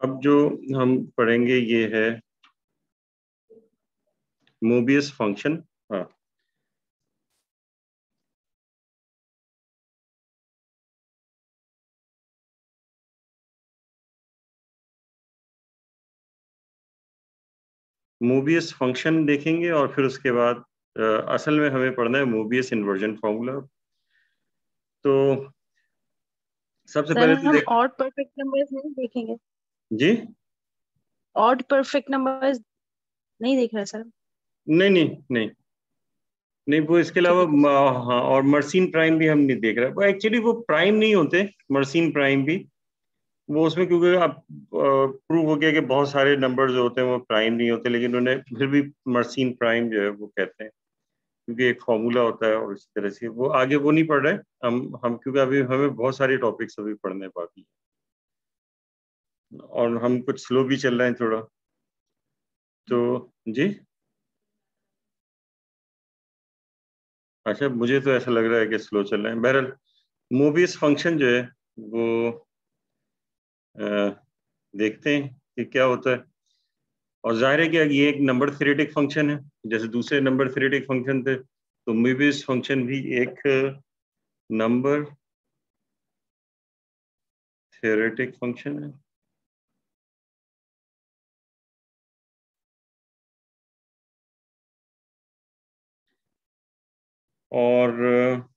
अब जो हम पढ़ेंगे ये है मोबियस फंक्शन। हाँ, मोबियस फंक्शन देखेंगे और फिर उसके बाद असल में हमें पढ़ना है मोबियस इन्वर्जन फॉर्मूला। तो सबसे सर पहले तो हम देख ऑड परफेक्ट नंबर्स नहीं देखेंगे? जी। ऑड परफेक्ट नंबर्स नहीं देख रहे सर? नहीं नहीं नहीं नहीं, वो इसके अलावा ठीक है सर। हाँ, और मर्सिन प्राइम भी हम नहीं देख रहे। वो एक्चुअली वो प्राइम नहीं होते, मर्सिन प्राइम भी। वो उसमें क्योंकि अब प्रूव हो गया कि बहुत सारे नंबर जो होते हैं वो प्राइम नहीं होते, लेकिन उन्हें फिर भी मर्सिन प्राइम जो है वो कहते हैं, क्योंकि एक फॉर्मूला होता है। और इसी तरह से वो आगे वो नहीं पढ़ रहे हम क्योंकि अभी हमें बहुत सारे टॉपिक्स अभी पढ़ने बाकी हैं और हम कुछ स्लो भी चल रहे हैं थोड़ा। तो जी, अच्छा, मुझे तो ऐसा लग रहा है कि स्लो चल रहे हैं। बहरहाल मोबियस फंक्शन जो है वो अ, देखते हैं कि क्या होता है। और जाहिर है कि ये एक नंबर थ्योरेटिक फंक्शन है, जैसे दूसरे नंबर थ्योरेटिक फंक्शन थे, तो मोबियस फंक्शन भी एक नंबर थ्योरेटिक फंक्शन है। और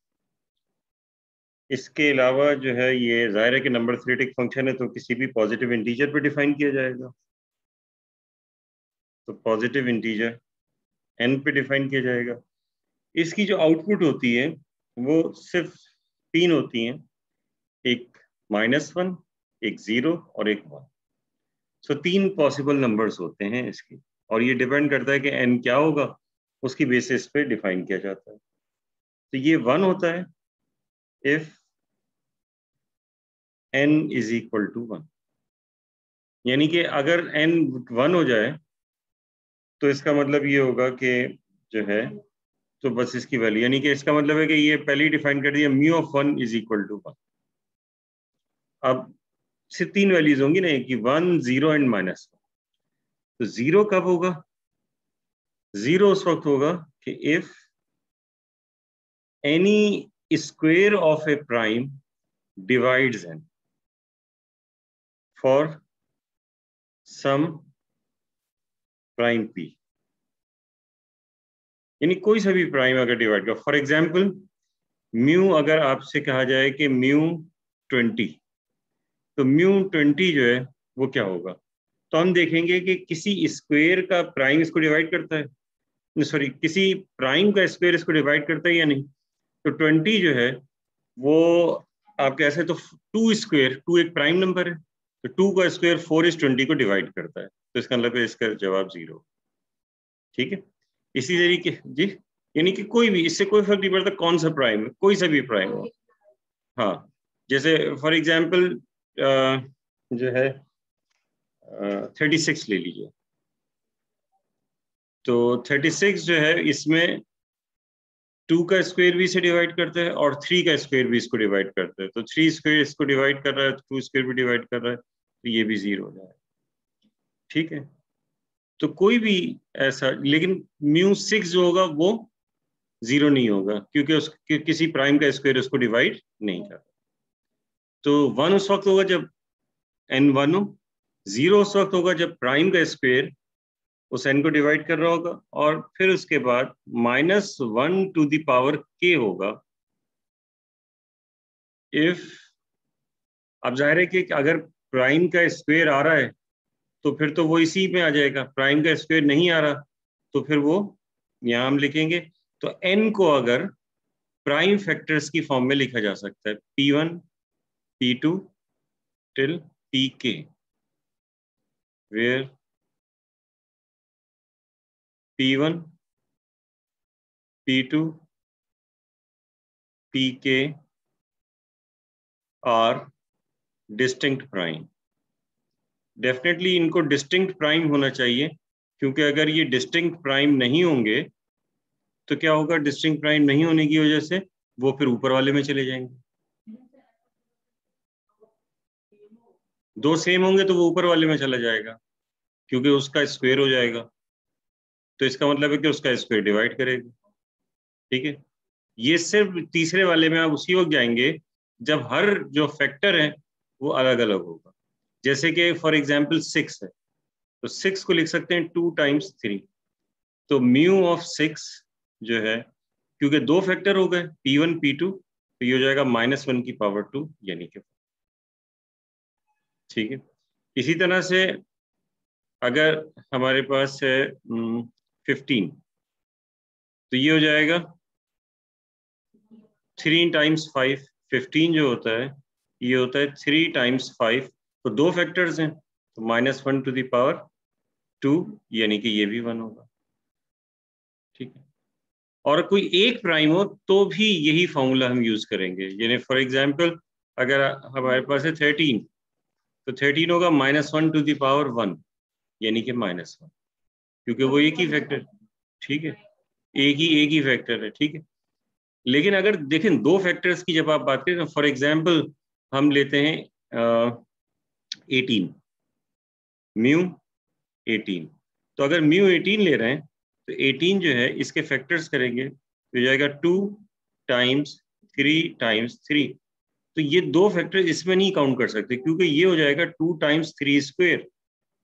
इसके अलावा जो है ये जाहिर है कि नंबर थ्योरेटिक फंक्शन है, तो किसी भी पॉजिटिव इंटीजर पे डिफाइन किया जाएगा। तो पॉजिटिव इंटीजर n पे डिफाइन किया जाएगा। इसकी जो आउटपुट होती है वो सिर्फ तीन होती हैं, एक -1, एक 0 और एक 1। सो तीन पॉसिबल नंबर्स होते हैं इसके, और ये डिपेंड करता है कि n क्या होगा, उसकी बेसिस पे डिफाइन किया जाता है। तो ये 1 होता है if n is equal to 1, यानी कि अगर n 1 हो जाए तो इसका मतलब ये होगा कि जो है, तो बस इसकी वैल्यू, यानी कि इसका मतलब है कि ये पहले ही डिफाइन कर दिया, mu of 1 is equal to 1। अब सिर्फ तीन वैल्यूज होंगी ना, कि 1, 0 एंड -1। तो 0 कब होगा? 0 उस वक्त होगा कि if any square of a prime divides n for some prime p, यानी कोई सा भी प्राइम अगर डिवाइड कर, फॉर एग्जाम्पल म्यू, अगर आपसे कहा जाए कि म्यू 20, तो म्यू 20 जो है वो क्या होगा? तो हम देखेंगे कि किसी स्क्वायर का प्राइम इसको डिवाइड करता है, सॉरी, किसी प्राइम का स्क्वायर इसको डिवाइड करता है या नहीं। तो 20 जो है वो आप कैसे, तो 2 स्क्वायर, 2 एक प्राइम नंबर है, तो 2 का स्क्वायर 4 इस 20 को डिवाइड करता है, तो इसका मतलब है इसका जवाब 0। ठीक है, इसी तरीके जी, यानी कि कोई भी, इससे कोई फर्क नहीं पड़ता कौन सा प्राइम है, कोई सा भी प्राइम हो। हाँ, जैसे फॉर एग्जाम्पल जो है 36 ले लीजिए। तो 36 जो है इसमें 2 का स्क्वायर भी इसे डिवाइड करता है और 3 का स्क्वायर भी इसको डिवाइड करता है, तो 3 स्क्वायर इसको डिवाइड कर रहा है, 2 स्क्वायर भी डिवाइड कर रहा है, तो ये भी 0 हो जाएगा। ठीक है, तो कोई भी ऐसा, लेकिन μ6 जो होगा वो 0 नहीं होगा, क्योंकि किसी प्राइम का स्क्वायर उसको डिवाइड नहीं कर रहा। तो 1 उस वक्त होगा जब n 1 हो, 0 उस वक्त होगा जब प्राइम का स्क्वायर उस n को डिवाइड कर रहा होगा, और फिर उसके बाद -1 टू द पावर k होगा इफ, अब जाहिर है कि अगर प्राइम का स्क्वायर आ रहा है तो फिर तो वो इसी में आ जाएगा, प्राइम का स्क्वायर नहीं आ रहा तो फिर वो यहाँ हम लिखेंगे। तो n को अगर प्राइम फैक्टर्स की फॉर्म में लिखा जा सकता है, p1 p2 till pk, where p1 p2 pk are distinct prime. Definitely इनको डिस्टिंक्ट प्राइम होना चाहिए, क्योंकि अगर ये डिस्टिंक्ट प्राइम नहीं होंगे तो क्या होगा, डिस्टिंक्ट प्राइम नहीं होने की वजह से वो फिर ऊपर वाले में चले जाएंगे। दो सेम होंगे तो वो ऊपर वाले में चला जाएगा क्योंकि उसका स्क्वायर हो जाएगा, तो इसका मतलब है कि उसका स्क्वायर डिवाइड करेगा। ठीक है, ये सिर्फ तीसरे वाले में आप उसी वक्त जाएंगे जब हर जो फैक्टर है वो अलग अलग होगा। जैसे कि फॉर एग्जाम्पल 6 है, तो 6 को लिख सकते हैं 2 टाइम्स 3, तो म्यू ऑफ 6 जो है, क्योंकि दो फैक्टर हो गए P1 P2, तो ये हो जाएगा -1 की पावर 2 यानी कि। ठीक है, इसी तरह से अगर हमारे पास है 15, तो ये हो जाएगा 3 टाइम्स 5। 15 जो होता है ये होता है 3 टाइम्स 5, तो दो फैक्टर्स हैं, तो -1 टू द पावर 2 यानी कि ये भी 1 होगा। ठीक है, और कोई एक प्राइम हो तो भी यही फॉर्मूला हम यूज करेंगे। यानी फॉर एग्जांपल अगर हमारे पास है 13, तो 13 होगा -1 टू द पावर 1 यानी कि -1, क्योंकि वो एक ही फैक्टर। ठीक है, एक ही फैक्टर है। ठीक है, लेकिन अगर देखें दो फैक्टर्स की जब आप बात करें ना, फॉर एग्जांपल हम लेते हैं 18, म्यू 18, तो अगर म्यू 18 ले रहे हैं तो 18 जो है इसके फैक्टर्स करेंगे तो जाएगा 2 टाइम्स 3 टाइम्स 3, तो ये दो फैक्टर इसमें नहीं काउंट कर सकते क्योंकि ये हो जाएगा 2 टाइम्स 3 स्क्वायर,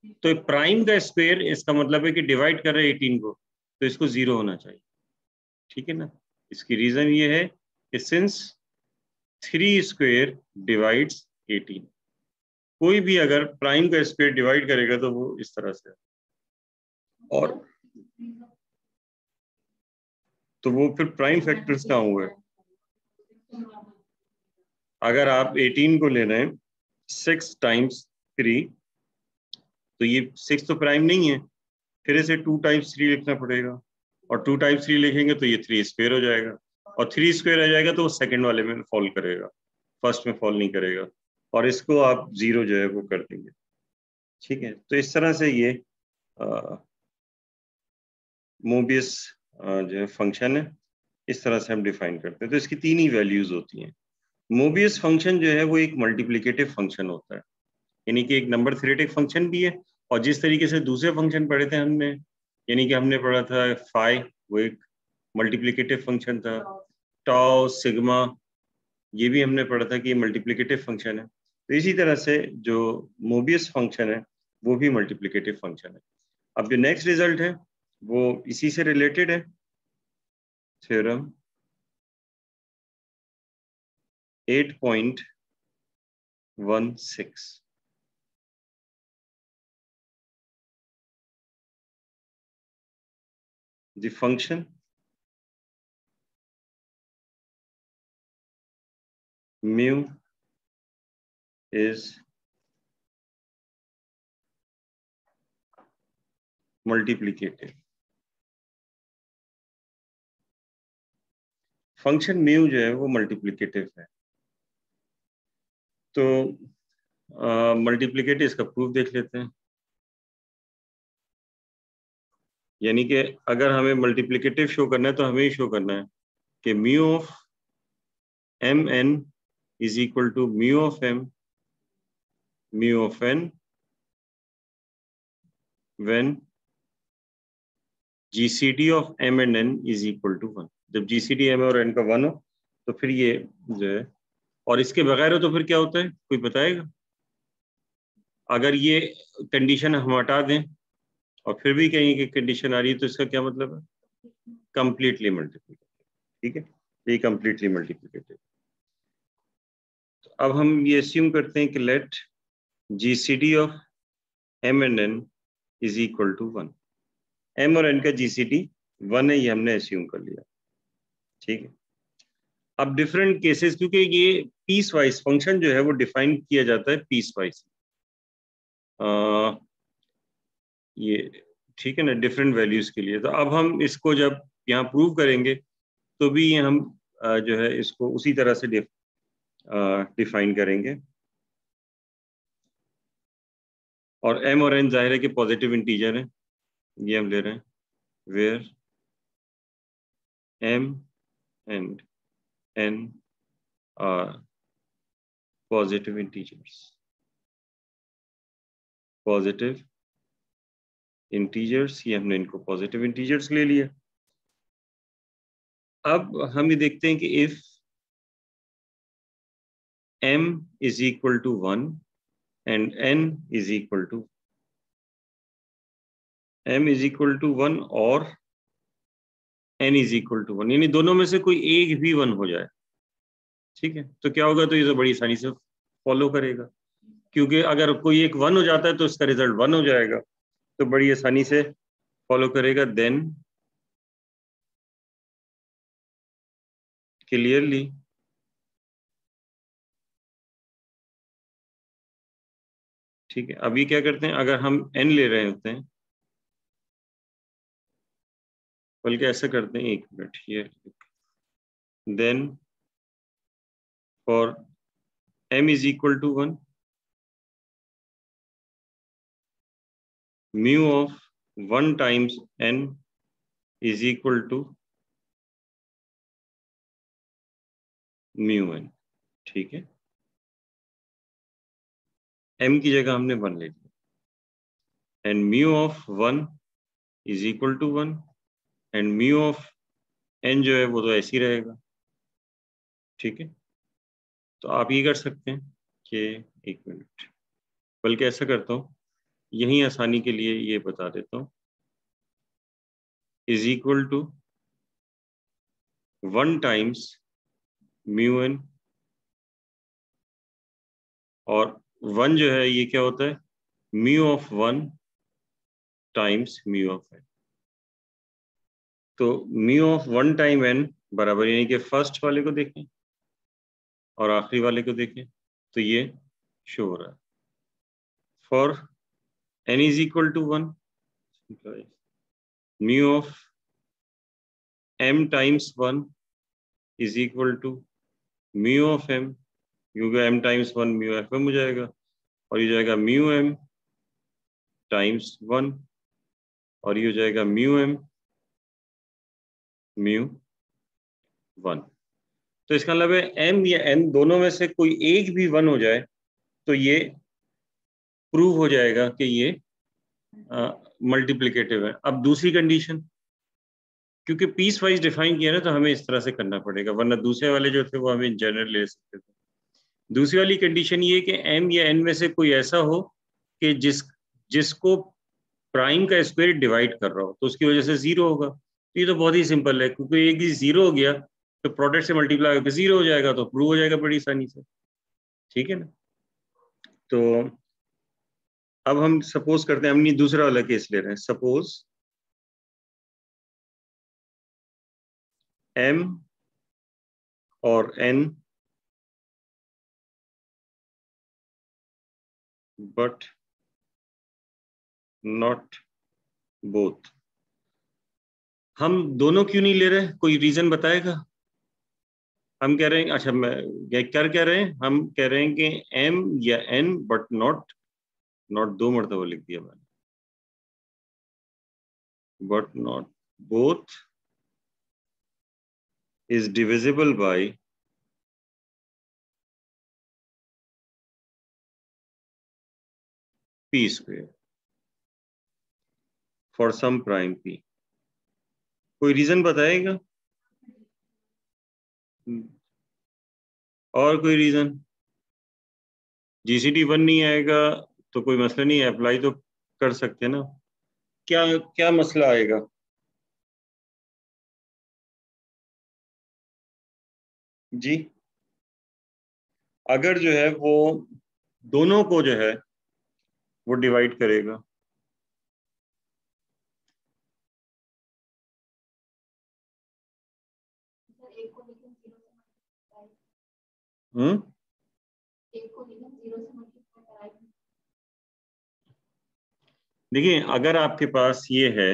तो प्राइम का स्क्वायर इसका मतलब है कि डिवाइड कर रहे हैं 18 को, तो इसको 0 होना चाहिए। ठीक है ना, इसकी रीजन ये है कि सिंस 3 स्क्वायर डिवाइड्स 18, कोई भी अगर प्राइम का स्क्वायर डिवाइड करेगा तो वो इस तरह से, और तो वो फिर प्राइम फैक्टर्स कहाँ हुए। अगर आप 18 को ले रहे हैं 6 टाइम्स 3, तो ये 6 तो प्राइम नहीं है, फिर इसे 2 टाइम्स 3 लिखना पड़ेगा, और 2 टाइम्स 3 लिखेंगे तो ये 3 स्क्वायर हो जाएगा, और 3 स्क्वायर आ जाएगा तो वो सेकंड वाले में फॉल करेगा, फर्स्ट में फॉल नहीं करेगा, और इसको आप 0 जो है वो कर देंगे। ठीक है, तो इस तरह से ये मोबियस जो है फंक्शन है, इस तरह से हम डिफाइन करते हैं। तो इसकी तीन ही वैल्यूज होती हैं। मोबियस फंक्शन जो है वो एक मल्टीप्लिकेटिव फंक्शन होता है, यानी कि एक नंबर थ्योरेटिक फंक्शन भी है, और जिस तरीके से दूसरे फंक्शन पढ़े थे हमने, यानी कि हमने पढ़ा था फाई, वो एक मल्टीप्लिकेटिव फंक्शन था, टाउ सिग्मा, ये भी हमने पढ़ा था कि ये मल्टीप्लिकेटिव फंक्शन है। तो इसी तरह से जो मोबियस फंक्शन है वो भी मल्टीप्लिकेटिव फंक्शन है। अब जो नेक्स्ट रिजल्ट है वो इसी से रिलेटेड है, theorem 8.16। The function mu is multiplicative। Function mu जो है वो मल्टीप्लिकेटिव है। तो मल्टीप्लिकेटिव इसका प्रूफ देख लेते हैं। यानी कि अगर हमें मल्टीप्लिकेटिव शो करना है तो हमें ही शो करना है कि mu of M N is equal to mu of M mu of N when GCD of M and N is equal to 1। जब जीसीडी एम और एन का 1 हो तो फिर ये जो है, और इसके बगैर हो तो फिर क्या होता है, कोई बताएगा? अगर ये कंडीशन हम हटा दें और फिर भी कहीं की कंडीशन आ रही है तो इसका क्या मतलब है? Completely multiplicative. ठीक है, ये कंप्लीटली मल्टीप्लिकेटिव। तो अब हम ये अस्यूम करते हैं कि let GCD of M and N is equal to 1। M और एन का जीसीडी 1 है, ये हमने अस्यूम कर लिया। ठीक है, अब डिफरेंट केसेस, क्योंकि ये पीस वाइज फंक्शन जो है वो डिफाइन किया जाता है पीस वाइज, ये ठीक है ना, डिफरेंट वैल्यूज के लिए। तो अब हम इसको जब यहाँ प्रूव करेंगे तो भी ये हम जो है इसको उसी तरह से डिफाइन करेंगे, और m और n जाहिर है कि पॉजिटिव इंटीजर है, ये हम ले रहे हैं, where m and n are positive integers. Positive integers, ये हमने इनको पॉजिटिव इंटीजर्स ले लिया। अब हम ये देखते हैं कि if m is equal to 1 and n is equal to m is equal to 1 और n is equal to 1, यानी दोनों में से कोई एक भी 1 हो जाए, ठीक है, तो क्या होगा, तो ये तो बड़ी आसानी से फॉलो करेगा, क्योंकि अगर कोई एक 1 हो जाता है तो इसका रिजल्ट 1 हो जाएगा, तो बड़ी आसानी से फॉलो करेगा। देन क्लियरली ठीक है, अभी क्या करते हैं, अगर हम n ले रहे होते हैं, बल्कि ऐसा करते हैं, एक मिनट ये, then for m is equal to 1, mu of 1 times n is equal to mu n, ठीक है, m की जगह हमने 1 ले लिया, and mu of 1 is equal to 1 and mu of n जो है वो तो ऐसे ही रहेगा, ठीक है। तो आप ये कर सकते हैं कि एक मिनट, बल्कि ऐसा करता हूँ, यही आसानी के लिए ये बता देता हूँ, is equal to 1 times mu N, और 1 जो है ये क्या होता है, mu of 1 times mu of N. तो म्यू ऑफ 1 टाइम एन बराबर, यानी कि फर्स्ट वाले को देखें और आखिरी वाले को देखें, तो ये शो हो रहा है, for n is equal to 1, mu of m times 1 is equal to mu of m, क्योंकि m times 1 mu F M हो जाएगा, और ये जाएगा म्यू m टाइम्स 1, और ये हो जाएगा म्यू m म्यू 1। तो इसका मतलब है m या n दोनों में से कोई एक भी 1 हो जाए तो ये प्रूव हो जाएगा कि ये मल्टीप्लिकेटिव है। अब दूसरी कंडीशन, क्योंकि पीस वाइज डिफाइन किया ना, तो हमें इस तरह से करना पड़ेगा, वरना दूसरे वाले जो थे वो हमें जनरल ले सकते थे। दूसरी वाली कंडीशन ये कि m या n में से कोई ऐसा हो कि जिसको प्राइम का स्क्वायर डिवाइड कर रहा हो, तो उसकी वजह से 0 होगा। तो ये तो बहुत ही सिंपल है, क्योंकि एक ही 0 हो गया तो प्रोडक्ट से मल्टीप्लाई होकर 0 हो जाएगा, तो प्रूव हो जाएगा बड़ी आसानी से, ठीक है ना। तो अब हम सपोज करते हैं, हमने दूसरा वाला केस ले रहे हैं, सपोज m और n बट नॉट बोथ। हम दोनों क्यों नहीं ले रहे, कोई रीजन बताएगा। हम कह रहे हैं, अच्छा मैं क्या कह रहे हैं, हम कह रहे हैं कि m या n बट नॉट, नॉट 2 मरतबा लिख दिया मैंने, but not both is divisible by p square for some prime p। कोई रीजन बताएगा, और कोई रीजन। जीसीडी 1 नहीं आएगा तो कोई मसला नहीं है, अप्लाई तो कर सकते हैं ना। क्या क्या मसला आएगा, जी अगर जो है वो दोनों को जो है वो डिवाइड करेगा, देखिए अगर आपके पास ये है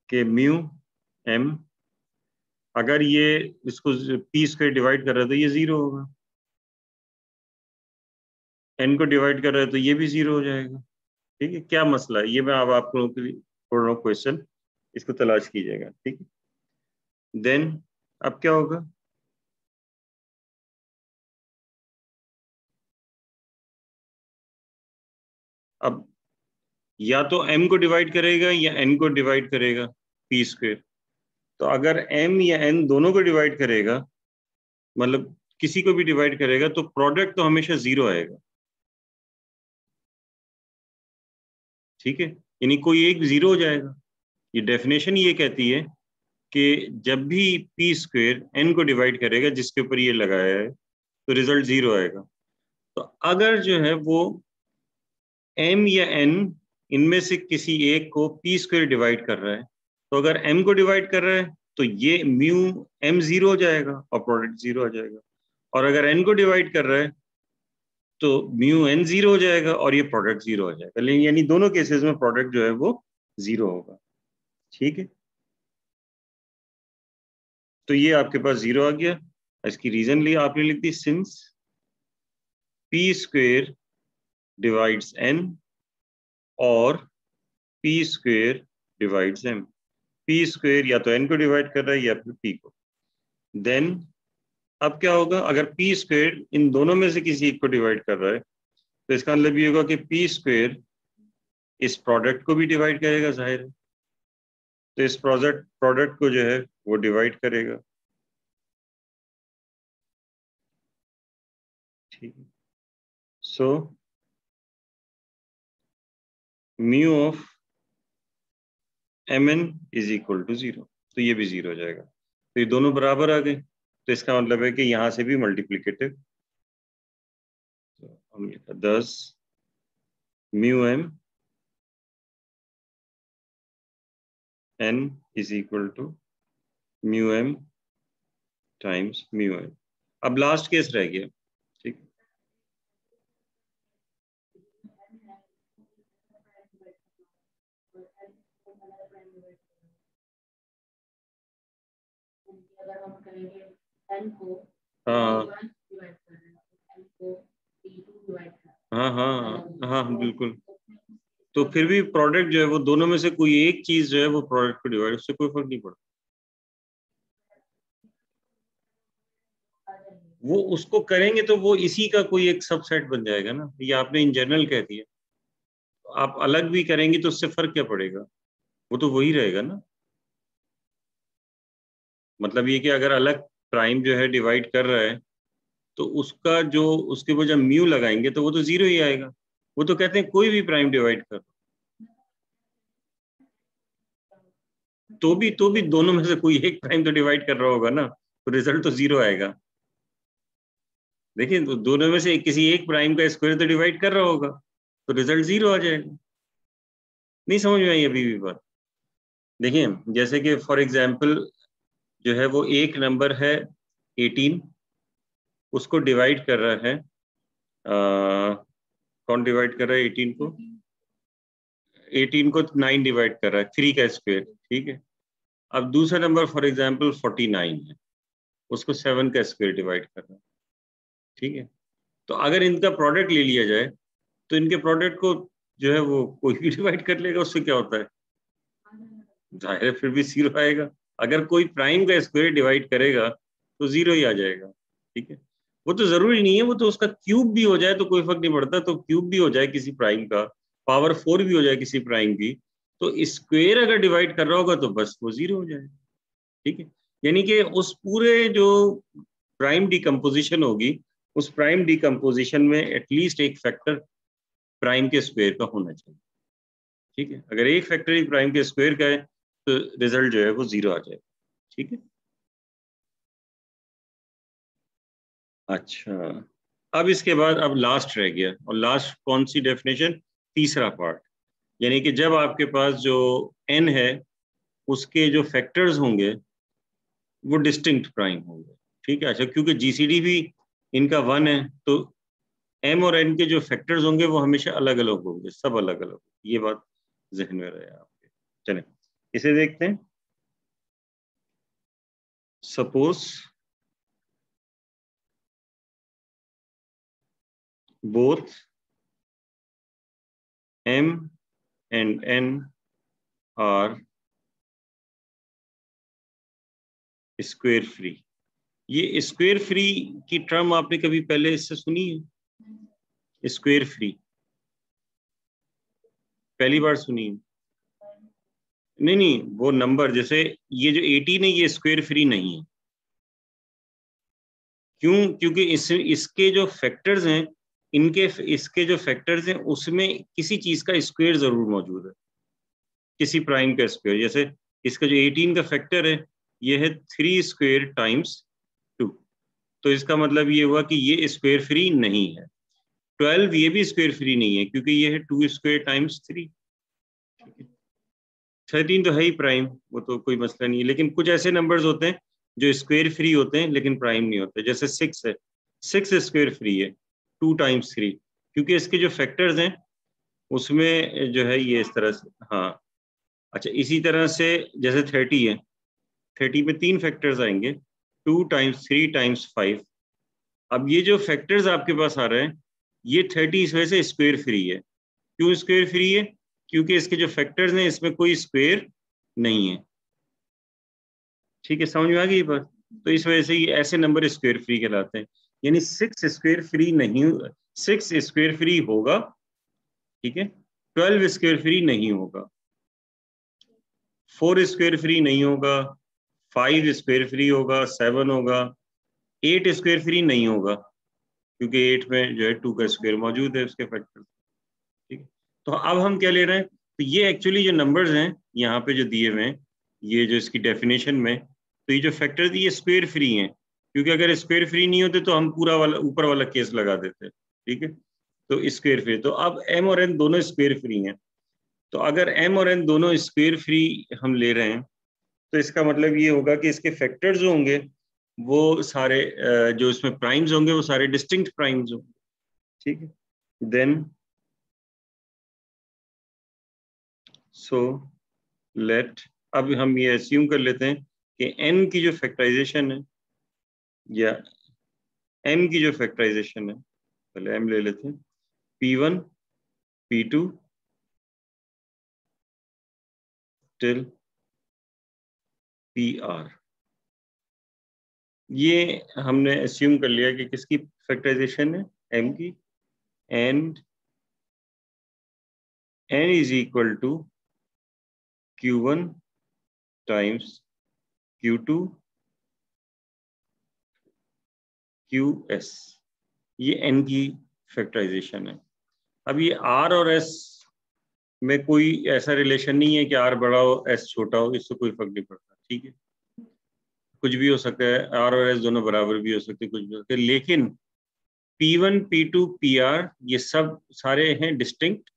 कि म्यू m, अगर ये इसको p स्क्वायर डिवाइड कर रहा है तो ये 0 होगा, n को डिवाइड कर रहा है तो ये भी 0 हो जाएगा, ठीक है। क्या मसला है, ये मैं अब आपको छोड़ रहा हूँ क्वेश्चन, इसको तलाश कीजिएगा, ठीक है। देन अब क्या होगा, अब या तो m को डिवाइड करेगा या n को डिवाइड करेगा p स्क्वायर। तो अगर m या n दोनों को डिवाइड करेगा, मतलब किसी को भी डिवाइड करेगा, तो प्रोडक्ट तो हमेशा 0 आएगा। ठीक है, यानी कोई एक 0 हो जाएगा। ये डेफिनेशन ये कहती है कि जब भी p स्क्वायर n को डिवाइड करेगा, जिसके ऊपर ये लगाया है, तो रिजल्ट 0 आएगा। तो अगर जो है वो m या n इनमें से किसी एक को p स्क्वायर डिवाइड कर रहा है, तो अगर m को डिवाइड कर रहा है तो ये म्यू m 0 हो जाएगा और प्रोडक्ट 0 आ जाएगा। और अगर n को डिवाइड कर रहा है तो म्यू n 0 हो जाएगा और ये प्रोडक्ट 0 हो जाएगा। लेकिन यानी दोनों केसेस में प्रोडक्ट जो है वो 0 होगा। ठीक है, तो ये आपके पास 0 आ गया। इसकी रीजन लिया आपने, लिख दी since p square divides n और p square divides m। p square या तो n को डिवाइड कर रहा है या फिर p को। देन अब क्या होगा, अगर p स्क्वायर इन दोनों में से किसी एक को डिवाइड कर रहा है, तो इसका मतलब ये होगा कि p स्क्वायर इस प्रोडक्ट को भी डिवाइड करेगा, जाहिर है। तो इस प्रोडक्ट को जो है वो डिवाइड करेगा। ठीक है, so mu of mn is equal to 0। तो ये भी 0 हो जाएगा। तो ये दोनों बराबर आ गए, तो इसका मतलब है कि यहां से भी मल्टीप्लिकेटिव। तो हम लिखा 10 mu m n is equal to mu m times mu n। अब लास्ट केस रह गया। ठीक, हाँ हाँ हाँ हाँ बिल्कुल। तो फिर भी प्रोडक्ट जो है वो दोनों में से कोई एक चीज जो है वो प्रोडक्ट को डिवाइड, उससे कोई फर्क नहीं पड़ता। वो उसको करेंगे तो वो इसी का कोई एक सबसेट बन जाएगा ना। ये आपने इन जनरल कह दिया, आप अलग भी करेंगे तो उससे फर्क क्या पड़ेगा, वो तो वही रहेगा ना। मतलब ये कि अगर अलग प्राइम जो है डिवाइड कर रहा है, तो उसका जो उसके ऊपर जब म्यू लगाएंगे तो वो तो 0 ही आएगा। वो तो कहते हैं कोई भी प्राइम डिवाइड कर, तो भी दोनों में से कोई एक प्राइम तो डिवाइड कर रहा होगा ना, तो रिजल्ट तो 0 आएगा। देखिए, तो दोनों में से किसी एक प्राइम का स्क्वायर तो डिवाइड कर रहा होगा, तो रिजल्ट 0 आ जाएगा। नहीं समझ में आई अभी भी बात? देखिए, जैसे कि फॉर एग्जाम्पल जो है वो एक नंबर है 18, उसको डिवाइड कर रहा है, कौन डिवाइड कर रहा है 18 को? 18 को 9 डिवाइड कर रहा है, 3 का स्क्वायर। ठीक है, अब दूसरा नंबर फॉर एग्जाम्पल 49 है, उसको 7 का स्क्वायर डिवाइड कर रहा है। ठीक है, तो अगर इनका प्रोडक्ट ले लिया जाए, तो इनके प्रोडक्ट को जो है वो कोई भी डिवाइड कर लेगा, उससे क्या होता है, जाहिर है फिर भी 0 आएगा। अगर कोई प्राइम का स्क्वायर डिवाइड करेगा तो 0 ही आ जाएगा। ठीक है, वो तो जरूरी नहीं है, वो तो उसका क्यूब भी हो जाए तो कोई फर्क नहीं पड़ता। तो क्यूब भी हो जाए किसी प्राइम का, पावर 4 भी हो जाए किसी प्राइम की, तो स्क्वायर अगर डिवाइड कर रहा होगा तो बस वो 0 हो जाएगा। ठीक है, यानी कि उस पूरे जो प्राइम डिकम्पोजिशन होगी, उस प्राइम डिकम्पोजिशन में एटलीस्ट एक फैक्टर प्राइम के स्क्वायर का होना चाहिए। ठीक है, अगर एक फैक्टर ही प्राइम के स्क्वायर का है तो रिजल्ट जो है वो 0 आ जाएगा। ठीक है, अच्छा, अब इसके बाद अब लास्ट रह गया, और लास्ट कौन सी डेफिनेशन? तीसरा पार्ट, यानी कि जब आपके पास जो n है उसके जो फैक्टर्स होंगे वो डिस्टिंक्ट प्राइम होंगे। ठीक है, अच्छा, क्योंकि जीसीडी भी इनका 1 है, तो m और n के जो फैक्टर्स होंगे वो हमेशा अलग अलग होंगे, सब अलग अलग। ये बात जहन में रहे आपके। चलें इसे देखते हैं। Suppose both m and n are square free. ये स्क्वेयर फ्री की टर्म आपने कभी पहले इससे सुनी है? स्क्वेयर फ्री, पहली बार सुनी? नहीं नहीं, वो नंबर जैसे ये जो 18 है ये स्क्वायर फ्री नहीं है। क्यों? क्योंकि इसके जो फैक्टर्स हैं, इसके जो फैक्टर्स हैं उसमें किसी चीज का स्क्वायर जरूर मौजूद है, किसी प्राइम का स्क्वायर। जैसे इसका जो 18 का फैक्टर है ये है 3 स्क्वायर टाइम्स 2, तो इसका मतलब ये हुआ कि ये स्क्वायर फ्री नहीं है। 12 ये भी स्क्वायर फ्री नहीं है क्योंकि ये है 2 स्क्वायर टाइम्स 3। 13 तो है ही प्राइम, वो तो कोई मसला नहीं है। लेकिन कुछ ऐसे नंबर्स होते हैं जो स्क्वायर फ्री होते हैं लेकिन प्राइम नहीं होते। जैसे 6 है, 6 स्क्वायर फ्री है 2 टाइम्स 3, क्योंकि इसके जो फैक्टर्स हैं उसमें जो है ये इस तरह से। हाँ अच्छा, इसी तरह से जैसे 30 है, 30 में 3 फैक्टर्स आएंगे, 2 टाइम्स 3 टाइम्स 5। अब ये जो फैक्टर्स आपके पास आ रहे हैं ये 30 इस वजह से स्क्वायर फ्री है। क्यों स्क्वायर फ्री है? क्योंकि इसके जो फैक्टर्स हैं इसमें कोई स्क्वायर नहीं है। ठीक है, समझ में आ गई बात? तो इस वजह से ये ऐसे नंबर स्क्वायर फ्री कहलाते हैं। यानी 6 स्क्वायर फ्री नहीं, 6 स्क्वायर फ्री होगा, ठीक है, 12 स्क्वायर फ्री नहीं होगा, 4 स्क्वायर फ्री नहीं होगा, 5 स्क्वायर फ्री होगा, 7 होगा, 8 स्क्वायर फ्री नहीं होगा क्योंकि 8 में जो है 2 का स्क्वायर मौजूद है उसके फैक्टर। ठीक है, तो अब हम क्या ले रहे हैं? तो ये एक्चुअली जो नंबर्स हैं यहाँ पे जो दिए हुए हैं, ये जो इसकी डेफिनेशन में, तो ये जो फैक्टर्स ये स्क्वायर फ्री हैं, क्योंकि अगर स्क्वायर फ्री नहीं होते तो हम पूरा वाला ऊपर वाला केस लगा देते। ठीक है, तो स्क्वायर फ्री, तो अब m और n दोनों स्क्वायर फ्री हैं। तो अगर m और n दोनों स्क्वायर फ्री हम ले रहे हैं तो इसका मतलब ये होगा कि इसके फैक्टर्स जो होंगे वो सारे जो इसमें प्राइम्स होंगे वो सारे डिस्टिंक्ट प्राइम्स होंगे। ठीक है, देन सो लेट, अब हम ये अस्यूम कर लेते हैं कि n की जो फैक्टराइजेशन है या m की जो फैक्टराइजेशन है, पहले m ले लेते हैं, p1 p2 टिल pr, ये हमने अस्यूम कर लिया कि किसकी फैक्टराइजेशन है? m की। And n is equal to q1 times q2 qs, ये n की फैक्टराइजेशन है। अब ये r और s में कोई ऐसा रिलेशन नहीं है कि r बड़ा हो s छोटा हो, इससे कोई फर्क नहीं पड़ता। ठीक है, कुछ भी हो सकता है, r और s दोनों बराबर भी हो सकते हैं, कुछ भी हो सकते हैं, लेकिन p1 p2 pr ये सब सारे हैं डिस्टिंक्ट,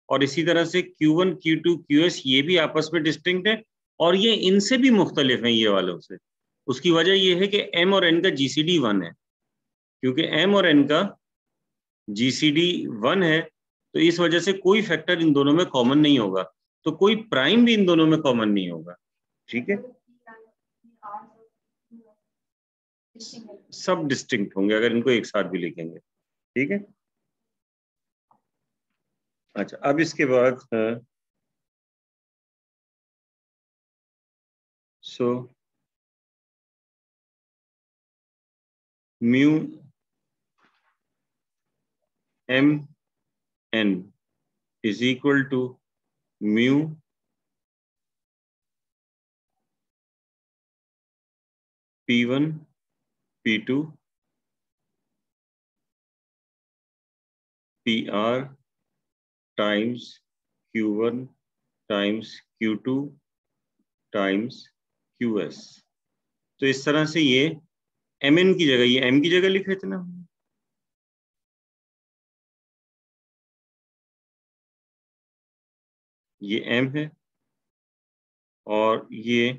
और इसी तरह से q1 q2 qs ये भी आपस में डिस्टिंक्ट है, और ये इनसे भी मुख्तलिफ हैं ये वालों से। उसकी वजह ये है कि m और n का GCD 1 है, क्योंकि m और n का GCD 1 है, तो इस वजह से कोई फैक्टर इन दोनों में कॉमन नहीं होगा, तो कोई प्राइम भी इन दोनों में कॉमन नहीं होगा। ठीक है, सब डिस्टिंक्ट होंगे अगर इनको एक साथ भी लिखेंगे। ठीक है, अच्छा अब इसके बाद so mu m n is equal to mu p1 p2 pr times q1 times q2 times qs। तो इस तरह से ये mn की जगह ये m की जगह लिखे थे ना, ये m है और ये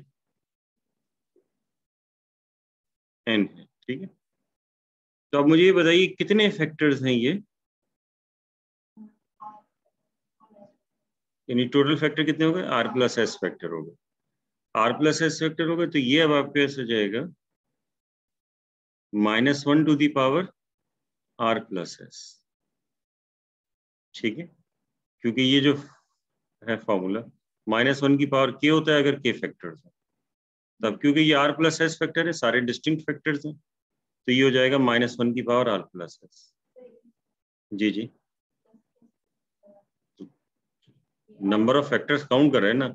n है। ठीक है, तो अब मुझे ये बताइए कितने फैक्टर्स हैं ये, यानी टोटल फैक्टर कितने हो गए? r प्लस एस फैक्टर हो गए, r प्लस एस फैक्टर हो गए, तो ये अब आपके पास हो जाएगा -1 to the power r plus S. ठीक है, क्योंकि ये जो है फॉर्मूला, -1 की पावर k होता है अगर k फैक्टर्स है, तब क्योंकि ये r प्लस एस फैक्टर है, सारे डिस्टिंक्ट फैक्टर्स हैं, तो ये हो जाएगा -1 की पावर r प्लस एस। जी जी, नंबर ऑफ फैक्टर्स काउंट कर रहे हैं ना,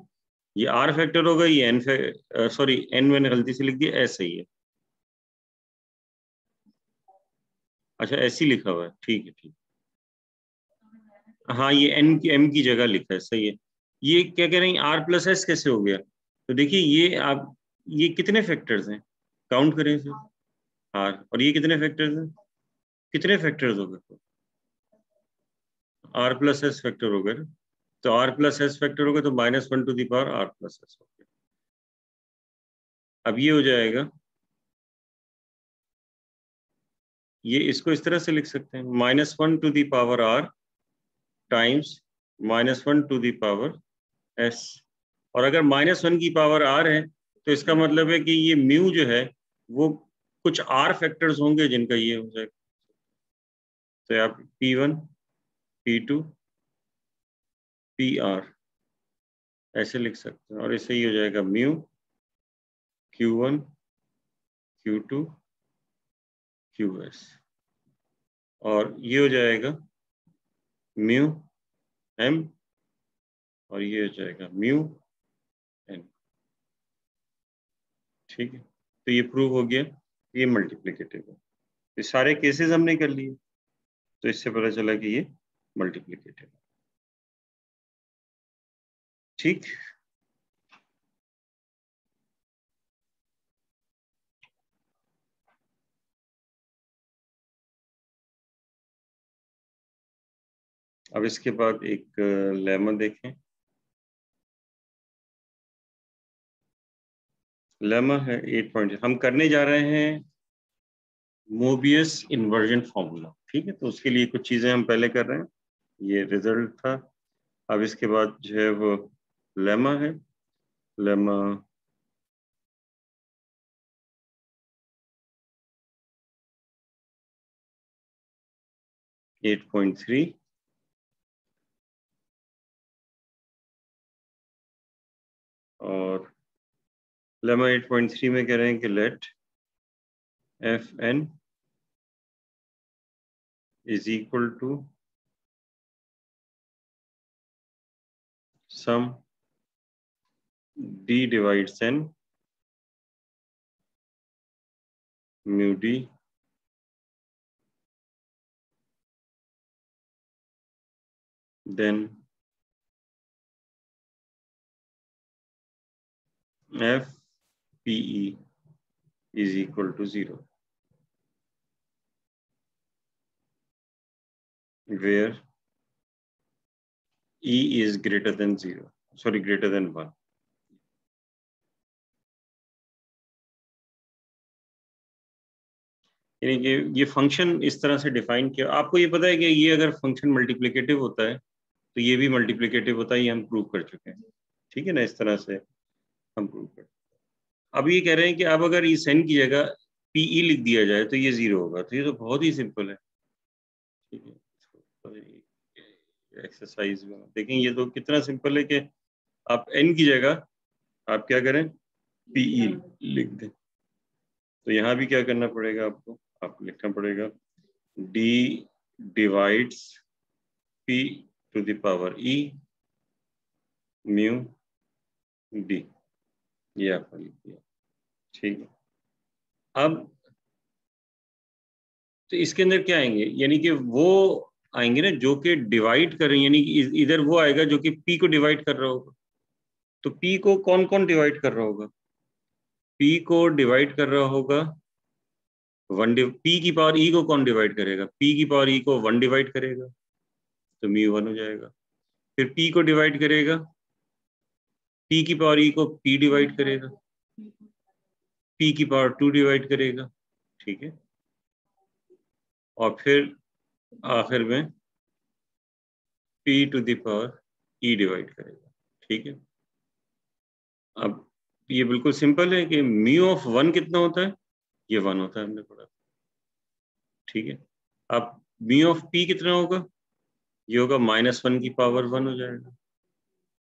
ये आर फैक्टर होगा, ये एन सॉरी एन मैंने गलती से लिख दिया, एस सही है। अच्छा ऐसे ही लिखा हुआ है, ठीक है ठीक। हाँ ये एन की एम की जगह लिखा है, सही है। ये क्या कह रहे हैं, आर प्लस एस कैसे हो गया? तो देखिए ये आप, ये कितने फैक्टर्स हैं, काउंट करें इसे, आर, और ये कितने फैक्टर्स हैं, कितने फैक्टर्स हो गए? आर प्लस एस फैक्टर हो गए, तो आर प्लस एस फैक्टर हो गए, तो -1 to the power R plus S हो गया। अब ये हो जाएगा, ये इसको इस तरह से लिख सकते हैं, -1 to the power R times -1 to the power S. और अगर -1 की पावर आर है तो इसका मतलब है कि ये म्यू जो है वो कुछ आर फैक्टर्स होंगे जिनका ये हो जाएगा। तो आप P1 P2 PR ऐसे लिख सकते हैं, और इससे ही हो जाएगा म्यू Q1 Q2 QS, और ये हो जाएगा म्यू M, और ये हो जाएगा म्यू N। ठीक है, तो ये प्रूव हो गया, ये मल्टीप्लिकेटिव है। ये सारे केसेस हमने कर लिए, तो इससे पता चला कि ये मल्टीप्लिकेटिव है। ठीक, अब इसके बाद एक लेमा देखें। लेमा है 8 पॉइंट, हम करने जा रहे हैं मोबियस इन्वर्जन फॉर्मूला। ठीक है, तो उसके लिए कुछ चीजें हम पहले कर रहे हैं, ये रिजल्ट था। अब इसके बाद जो है वो लेमा है, लेमा एट पॉइंट थ्री, और लेमा 8.3 में कह रहे हैं कि late Fn is equal to sum d divides n mu d then F PE is equal to 0, where E is greater than 0, sorry greater than 1. यानी कि ये फंक्शन इस तरह से डिफाइन किया। आपको ये पता है कि ये अगर फंक्शन मल्टीप्लिकेटिव होता है तो ये भी मल्टीप्लिकेटिव होता है, ये हम प्रूव कर चुके हैं। ठीक है ना, इस तरह से हम प्रूव कर। अब ये कह रहे हैं कि अब अगर इस n की जगह PE लिख दिया जाए तो ये 0 होगा, तो ये तो बहुत ही सिंपल है। ठीक है, एक्सरसाइज में देखें, ये तो कितना सिंपल है कि आप n की जगह आप क्या करें, PE लिख दें। तो यहाँ भी क्या करना पड़ेगा आपको, आपको लिखना पड़ेगा d divides P to the power E mu d, ये आपने लिख दिया। ठीक है, अब तो इसके अंदर क्या आएंगे, यानी कि वो आएंगे ना जो कि डिवाइड कर रहे हैं, यानी कि इधर वो आएगा जो कि P को डिवाइड कर रहा होगा। तो P को कौन कौन डिवाइड कर रहा होगा, P को डिवाइड कर रहा होगा P की पावर E को कौन डिवाइड करेगा, P की पावर E को 1 डिवाइड करेगा, तो म्यू 1 हो जाएगा। फिर P को डिवाइड करेगा, P की पावर E को P डिवाइड करेगा, P की पावर 2 डिवाइड करेगा। ठीक है, और फिर आखिर में P to the power E divide करेगा। ठीक है, अब ये बिल्कुल सिंपल है कि म्यू ऑफ 1 कितना होता है, ये 1 होता है, हमने पढ़ा। ठीक है, अब म्यू ऑफ P कितना होगा, ये होगा -1 की पावर 1 हो जाएगा।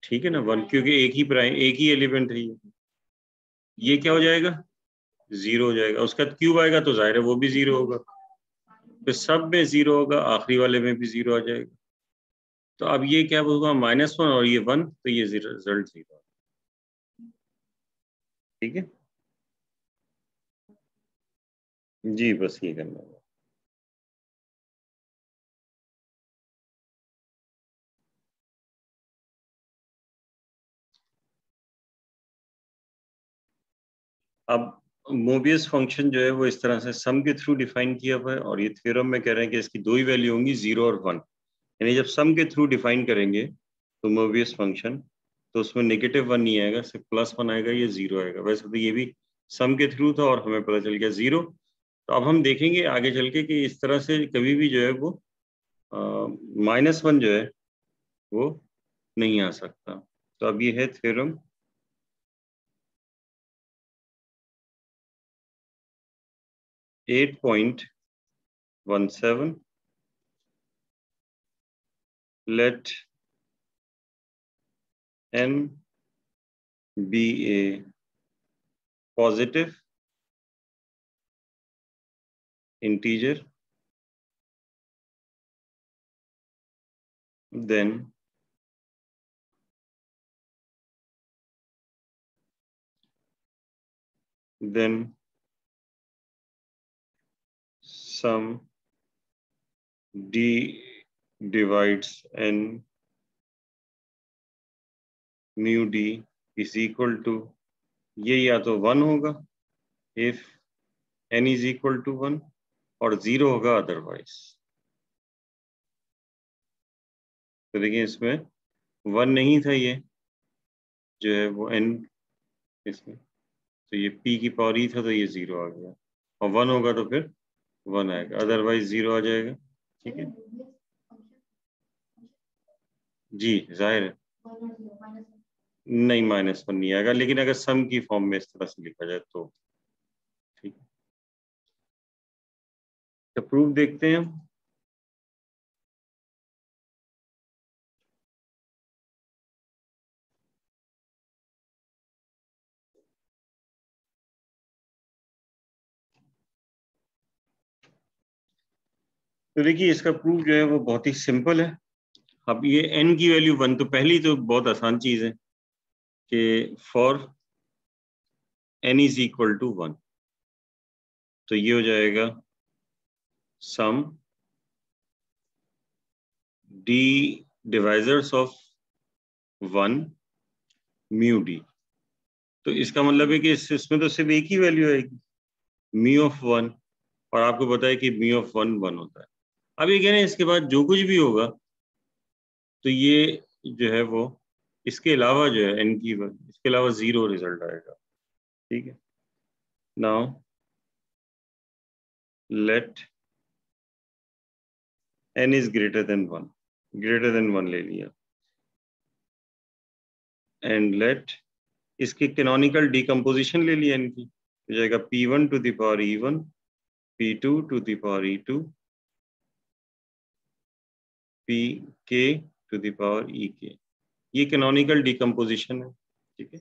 ठीक है ना, 1, क्योंकि एक ही एलिमेंट है ये क्या हो जाएगा, 0 हो जाएगा। उसका क्यूब आएगा तो जाहिर है वो भी 0 होगा, तो सब में 0 होगा, आखिरी वाले में भी 0 आ जाएगा। तो अब ये क्या होगा, -1 और ये 1, तो ये रिजल्ट 0। ठीक है जी, बस ये करना होगा। अब मोबियस फंक्शन जो है वो इस तरह से सम के थ्रू डिफाइन किया हुआ है, और ये थ्योरम में कह रहे हैं कि इसकी दो ही वैल्यू होंगी, 0 और 1। यानी जब सम के थ्रू डिफाइन करेंगे तो मोबियस फंक्शन, तो उसमें -1 नहीं आएगा, सिर्फ +1 आएगा, ये 0 आएगा। वैसे तो ये भी सम के थ्रू था और हमें पता चल गया 0। तो अब हम देखेंगे आगे चल के कि इस तरह से कभी भी जो है वो -1 जो है वो नहीं आ सकता। तो अब ये है theorem 8.17। Let n be a positive integer, then sum d divides n mu d is equal to, ये या तो 1 होगा if n is equal to 1, और 0 होगा अदरवाइज। तो देखिए इसमें 1 नहीं था, ये जो है वो n इसमें, तो ये p की पावर e था, तो ये 0 आ गया, और 1 होगा तो फिर 1 आएगा, अदरवाइज 0 आ जाएगा। ठीक है जी, जाहिर है नहीं, -1 नहीं आएगा, लेकिन अगर सम की फॉर्म में इस तरह से लिखा जाए तो। ठीक है, तो प्रूफ देखते हैं हम। तो देखिए इसका प्रूफ जो है वो बहुत ही सिंपल है। अब ये n की वैल्यू 1, तो पहली तो बहुत आसान चीज है कि for n is equal to 1, तो ये हो जाएगा sum d divisors of 1 mu d। तो इसका मतलब है कि इसमें तो सिर्फ एक ही वैल्यू आएगी, म्यू ऑफ 1, और आपको पता है कि म्यू ऑफ 1 1 होता है। अब ये कह रहे हैं इसके बाद जो कुछ भी होगा तो ये जो है वो इसके अलावा जो है n की, इसके अलावा 0 रिजल्ट आएगा। ठीक है, नाउ लेट n इज ग्रेटर देन 1, ग्रेटर देन 1 ले लिया, एंड लेट इसकी कैनोनिकल डिकम्पोजिशन ले लिया n की, हो जाएगा p1 to the power e1, p2 to the power e2, pk to the power ek। ये कैनोनिकल डिकम्पोजिशन है। ठीक है,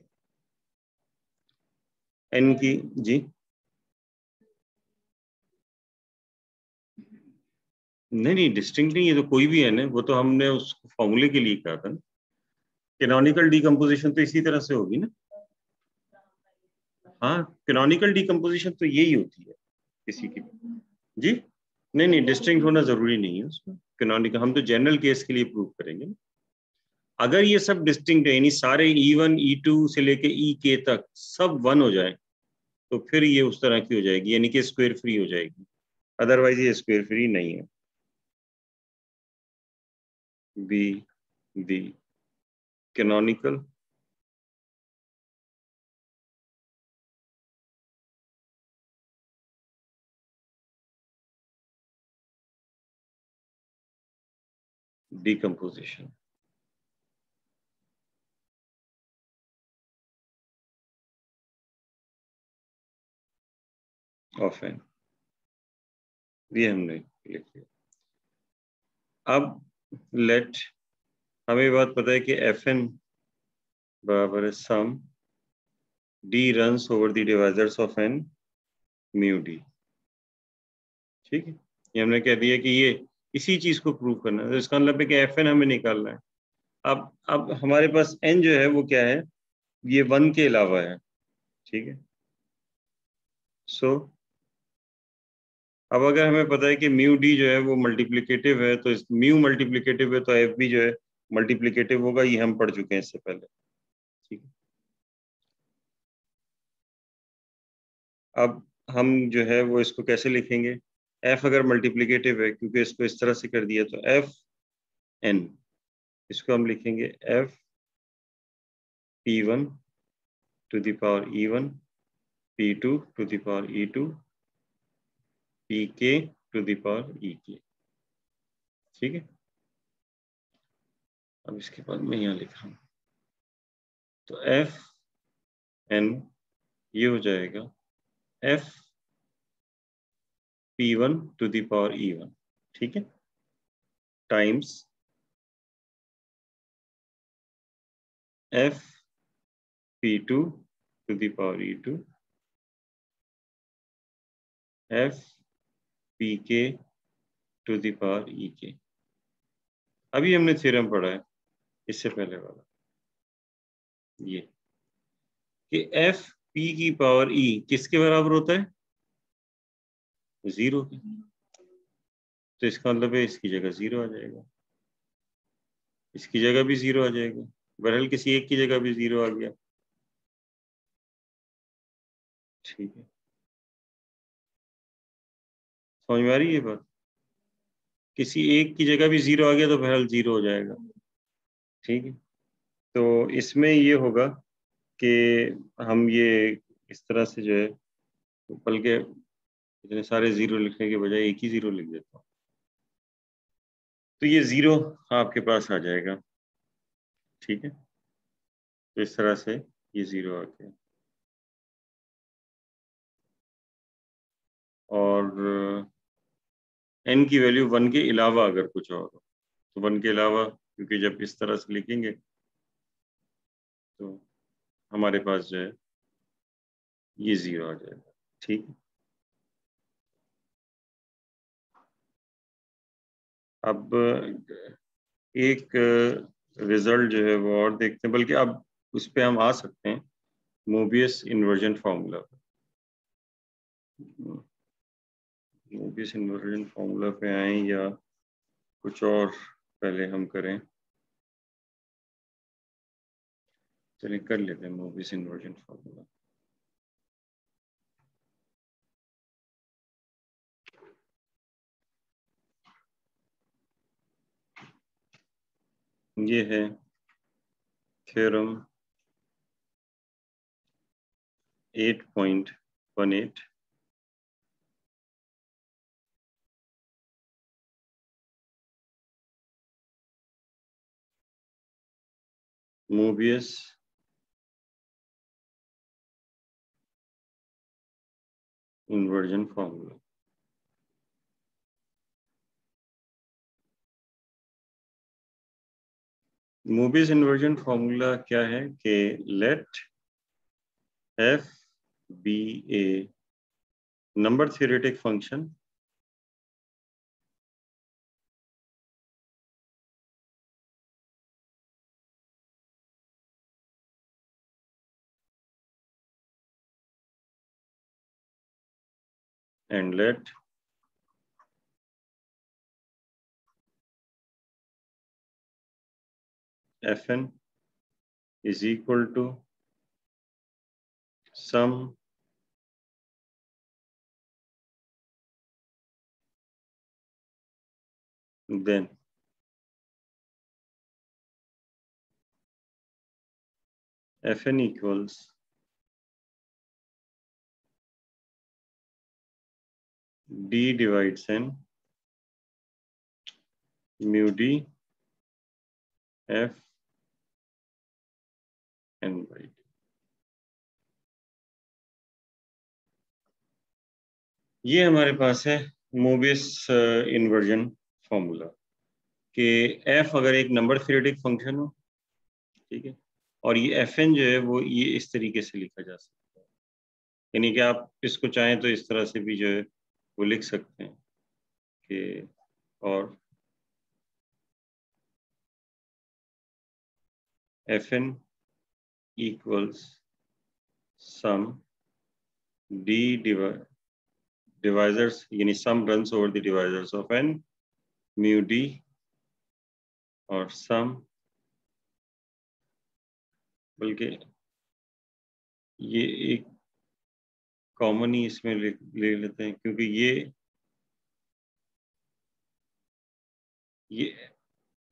n की जी, नहीं डिस्टिंक्ट नहीं, ये तो कोई भी n है, वो तो हमने उस फॉर्मूले के लिए कहा था। कैनोनिकल डिकम्पोजिशन तो इसी तरह से होगी ना। हाँ, कैनोनिकल डिकम्पोजिशन तो यही होती है किसी की जी। नहीं डिस्टिंक्ट होना जरूरी नहीं है उसमें, कैनोनिकल हम तो जनरल केस के लिए प्रूव करेंगे। अगर ये सब डिस्टिंक्ट है, यानी सारे E1 E2 से लेके EK तक सब 1 हो जाए, तो फिर ये उस तरह की हो जाएगी, यानी कि स्क्वायर फ्री हो जाएगी, अदरवाइज ये स्क्वायर फ्री नहीं है। Be the canonical decomposition of n, ये हमने लिख लिया। अब लेट, हमें बात पता है कि Fn बराबर है सम d runs over the divisors of n mu d। ठीक है, ये हमने कह दिया कि ये इसी चीज को प्रूव करना है। तो इसका मतलब है कि एफ एन हमें निकालना है। अब हमारे पास एन जो है वो क्या है, ये 1 के अलावा है, ठीक है। सो अब अगर हमें पता है कि म्यू डी जो है वो मल्टीप्लिकेटिव है, तो इस म्यू मल्टीप्लिकेटिव है तो एफ भी जो है मल्टीप्लिकेटिव होगा, ये हम पढ़ चुके हैं इससे पहले, ठीक है। अब हम जो है वो इसको कैसे लिखेंगे, एफ अगर मल्टीप्लिकेटिव है, क्योंकि इसको इस तरह से कर दिया, तो एफ एन, इसको हम लिखेंगे F P1 to the power E1, P2 to the power E2, Pk to the power Ek, ठीक है। अब इसके बाद मैं यहाँ लिख रहा हूँ, तो एफ एन ये हो जाएगा F P1 to the power E1, ठीक है, times F P2 to the power E2, F Pk to the power Ek। अभी हमने थ्योरम पढ़ा है इससे पहले वाला, ये कि एफ पी की पावर ई किसके बराबर होता है, 0 के। तो इसका मतलब है इसकी जगह 0 आ जाएगा, इसकी जगह भी 0 आ जाएगा, बहरहाल किसी एक की जगह भी 0 आ गया, ठीक है। समझ में आ रही है ये बात, किसी एक की जगह भी 0 आ गया तो बहरहाल 0 हो जाएगा, ठीक है। तो इसमें ये होगा कि हम ये इस तरह से जो है, बल्कि इतने सारे 0 लिखने के बजाय एक ही 0 लिख देता हूँ, तो ये 0 आपके पास आ जाएगा, ठीक है। तो इस तरह से ये 0 आ गया। और n की वैल्यू 1 के अलावा अगर कुछ और हो, तो 1 के अलावा, क्योंकि जब इस तरह से लिखेंगे तो हमारे पास जो है ये 0 आ जाएगा, ठीक है। अब एक रिजल्ट जो है वो और देखते हैं, बल्कि अब उस पर हम आ सकते हैं, Mobius inversion formula. Mobius inversion formula पे आए या कुछ और पहले हम करें, चलिए कर लेते हैं मोबियस इन्वर्जन फार्मूला। ये है theorem 8.18, Mobius inversion formula. Mobius inversion formula क्या है कि let F be a number theoretic function and let Fn is equal to sum then Fn equals d divides n mu d f n by d। ये हमारे पास है Mobius inversion formula कि f अगर एक नंबर थ्योरेटिक फंक्शन हो, ठीक है, और ये Fn जो है वो ये इस तरीके से लिखा जा सकता है, यानी कि आप इसको चाहें तो इस तरह से भी जो है वो लिख सकते हैं कि, और Fn equals sum d divisors, यानी sum runs over the divisors of n mu d, और sum, बल्कि ये एक कॉमन ही इसमें ले लेते हैं, क्योंकि ये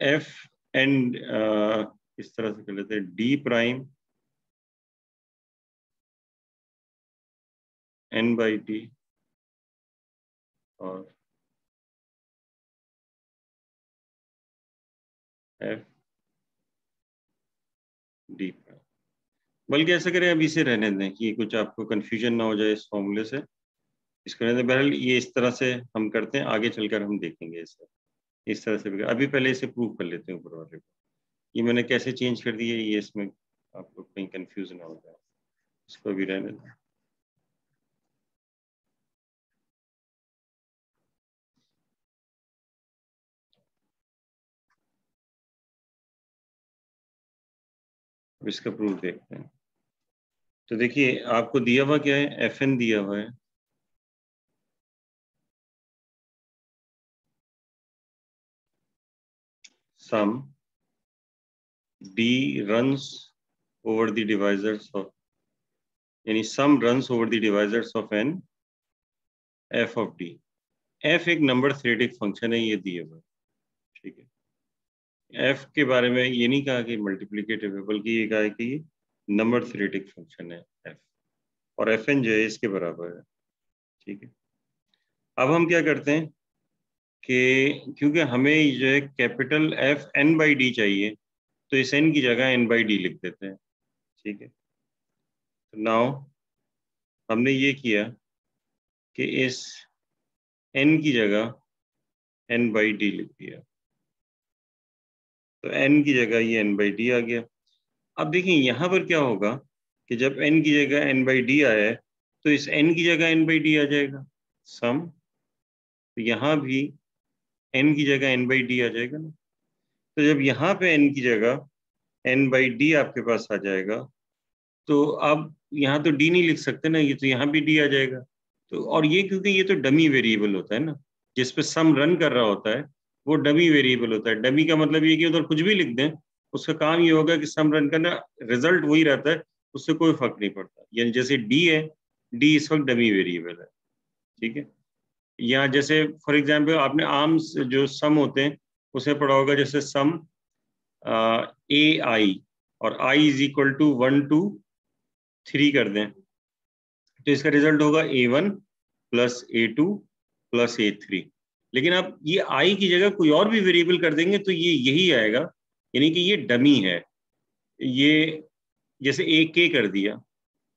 एफ एंड इस तरह से कर लेते हैं, D prime N by T और एफ डी प्राइम। बल्कि ऐसा करें, अभी इसे रहने दें कि कुछ आपको कंफ्यूजन ना हो जाए इस फॉर्मूले से, इसको रहने दें। बहरहाल ये इस तरह से हम करते हैं, आगे चलकर हम देखेंगे इसे इस तरह से भी। अभी पहले इसे प्रूव कर लेते हैं ऊपर वाले को। ये मैंने कैसे चेंज कर दिया, ये इसमें आप लोग कहीं कंफ्यूज ना हो जाए, इसको भी रहने दें। अब इसका प्रूफ देखते हैं। तो देखिए आपको दिया हुआ क्या है, एफ एन दिया हुआ है, sum D runs over the divisors of, यानी sum runs over the divisors of N F of D. F एक नंबर थ्योरेटिक फंक्शन है, ये दिए हुआ है, ठीक है। एफ के बारे में ये नहीं कहा कि मल्टीप्लिकेटिव है, बल्कि ये कहा है कि ये नंबर थ्योरेटिक फंक्शन है एफ, और एफ एन जो है इसके बराबर है, ठीक है। अब हम क्या करते हैं कि क्योंकि हमें जो है capital F N by D चाहिए, तो इस एन की जगह एन बाई डी लिख देते हैं, ठीक है। तो नाउ हमने ये किया कि इस एन की जगह एन बाई डी लिख दिया, तो एन की जगह ये एन बाई डी आ गया। अब देखिए यहाँ पर क्या होगा कि जब n की जगह n बाई डी आया है, तो इस n की जगह n बाई डी आ जाएगा सम, तो यहाँ भी n की जगह n बाई डी आ जाएगा ना। तो जब यहाँ पे n की जगह n बाई डी आपके पास आ जाएगा, तो अब यहाँ तो d नहीं लिख सकते ना, ये तो यहाँ भी d आ जाएगा। तो और ये क्योंकि ये तो डमी वेरिएबल होता है ना, जिसपे सम रन कर रहा होता है वो डमी वेरिएबल होता है। डमी का मतलब ये कि उधर कुछ भी लिख दें, उसका काम ये होगा कि सम रन करना, रिजल्ट वही रहता है, उससे कोई फर्क नहीं पड़ता। यानी जैसे डी है, डी इस वक्त डमी वेरिएबल है, ठीक है। या जैसे फॉर एग्जांपल आपने आर्म्स जो सम होते हैं उसे पढ़ा होगा, जैसे सम ए आई और I is equal to 1 to 3 कर दें, तो इसका रिजल्ट होगा A1 plus A2 plus A3। लेकिन आप ये आई की जगह कोई और भी वेरिएबल कर देंगे तो ये यही आएगा, यानी कि ये डमी है। ये जैसे ए के कर दिया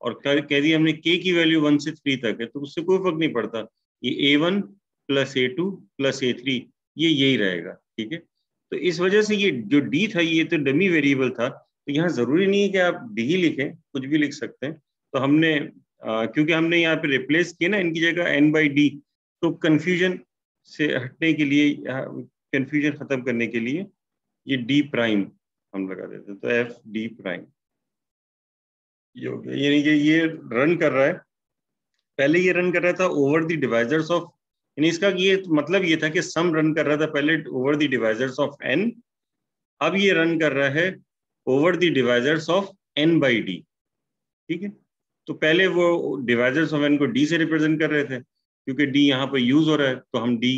और कह दिया हमने के की वैल्यू 1 से 3 तक है, तो उससे कोई फर्क नहीं पड़ता, ये A1 plus A2 plus A3 ये यही रहेगा, ठीक है। तो इस वजह से ये जो डी था ये तो डमी वेरिएबल था, तो यहाँ जरूरी नहीं है कि आप डी ही लिखें, कुछ भी लिख सकते हैं। तो हमने क्योंकि हमने यहाँ पे रिप्लेस किया ना इनकी जगह एन बाई डी, तो कंफ्यूजन से हटने के लिए, कंफ्यूजन खत्म करने के लिए ये डी प्राइम हम लगा देते हैं, तो एफ डी प्राइम ये हो गया। यानी कि ये रन कर रहा है, पहले ये रन कर रहा था ओवर द डिवाइजर्स ऑफ, यानी इसका ये मतलब ये था कि सम रन कर रहा था पहले over the divisors of N, अब ये रन कर रहा है over the divisors of N by D, ठीक है। तो पहले वो डिवाइजर्स ऑफ एन को डी से रिप्रेजेंट कर रहे थे, क्योंकि डी यहाँ पर यूज हो रहा है, तो हम डी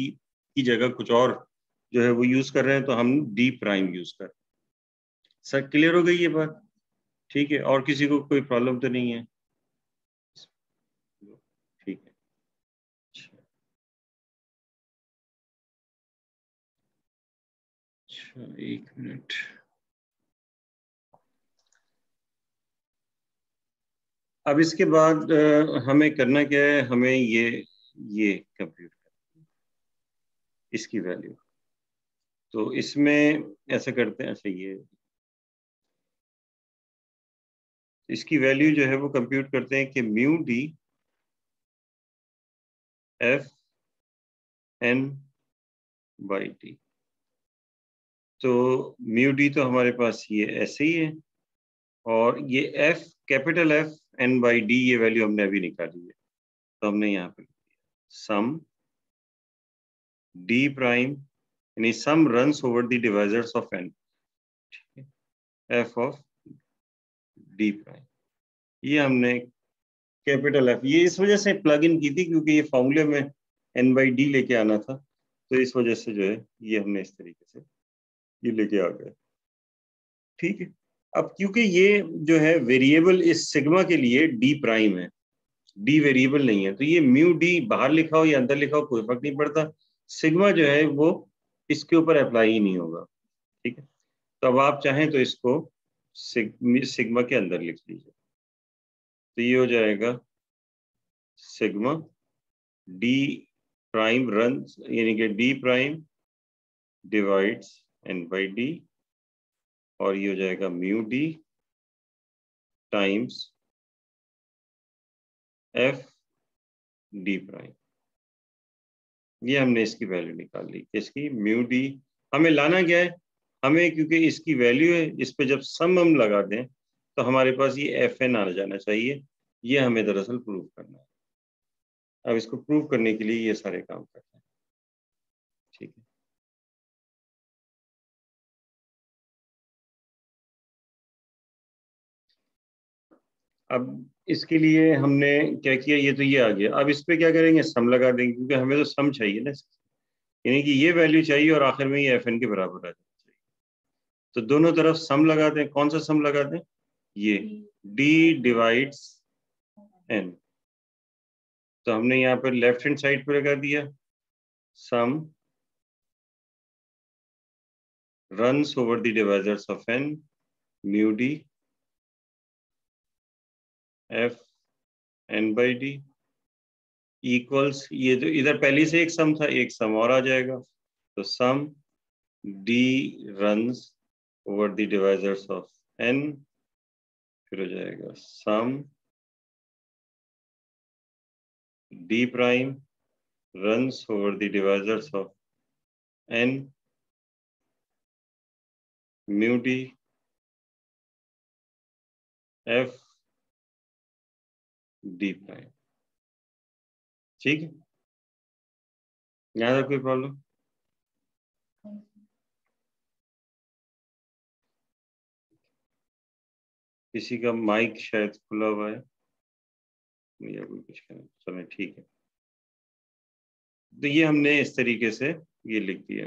की जगह कुछ और जो है वो यूज कर रहे हैं, तो हम डी प्राइम यूज कर रहे हैं। सर क्लियर हो गई ये बात, ठीक है। और किसी को कोई प्रॉब्लम तो नहीं है, ठीक है। अच्छा एक मिनट, अब इसके बाद हमें करना क्या है, हमें ये कंप्यूट करना इसकी वैल्यू। तो इसमें ऐसा करते हैं, ऐसे ये इसकी वैल्यू जो है वो कंप्यूट करते हैं कि mu D F N by T. तो म्यू डी तो हमारे पास ये ऐसे ही है, और ये F, capital F N by D, ये वैल्यू हमने अभी निकाली है, तो हमने यहाँ पे सम डी प्राइम यानी sum runs over the divisors of N, F of D prime, ये हमने कैपिटल एफ, ये इस वजह से प्लग इन की थी क्योंकि ये फॉर्मूले में एन बाई डी लेके आना था, तो इस वजह से जो है ये हमने इस तरीके से ये लेके आ गए। ठीक है, अब क्योंकि ये जो है वेरिएबल इस सिग्मा के लिए डी प्राइम है, डी वेरिएबल नहीं है, तो ये म्यू डी बाहर लिखा हो या अंदर लिखा हो कोई फर्क नहीं पड़ता, सिग्मा जो है वो इसके ऊपर अप्लाई ही नहीं होगा। ठीक है, तो अब आप चाहें तो इसको सिग्मा के अंदर लिख लीजिए, तो ये हो जाएगा सिग्मा डी प्राइम रन, यानी कि D prime divides N by D, और ये हो जाएगा mu D times F D prime. ये हमने इसकी वैल्यू निकाल ली, इसकी म्यू डी। हमें लाना क्या है, हमें क्योंकि इसकी वैल्यू है, इस पे जब सम हम लगा दें तो हमारे पास ये एफ एन आ जाना चाहिए, ये हमें दरअसल प्रूव करना है। अब इसको प्रूव करने के लिए ये सारे काम करते हैं। ठीक है, अब इसके लिए हमने क्या किया, ये तो ये आ गया, अब इस पे क्या करेंगे, सम लगा देंगे, क्योंकि हमें तो सम चाहिए ना, यानी कि ये वैल्यू चाहिए और आखिर में ये एफ एन के बराबर आ जाना चाहिए। तो दोनों तरफ सम लगा दें, कौन सा सम लगा दें, ये डी डिवाइड्स एन, तो हमने यहाँ पर लेफ्ट हैंड साइड पर लगा दिया सम runs over the divisors of n mu d f n by d equals, ये जो इधर पहले से एक सम था, एक सम और आ जाएगा, तो सम d runs over the divisors of n, फिर हो जाएगा sum d prime runs over the divisors of n mu d f d prime। ठीक है, यहाँ तक कोई प्रॉब्लम? किसी का माइक शायद खुला हुआ है या कोई कुछ चलो ठीक है, तो ये हमने इस तरीके से ये लिख दिया,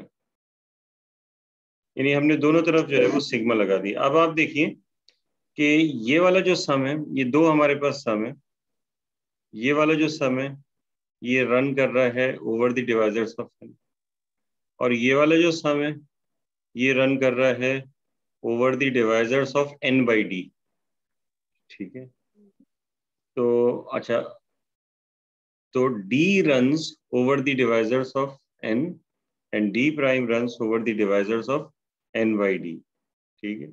यानी हमने दोनों तरफ जो है वो सिग्मा लगा दी। अब आप देखिए कि ये वाला जो सम है, ये दो हमारे पास सम है, ये वाला जो सम है ये रन कर रहा है over the divisors of n, और ये वाला जो सम है ये रन कर रहा है over the divisors of n by D. ठीक है, तो अच्छा, तो d runs over the divisors of n and d prime runs over the divisors of n by d। ठीक है,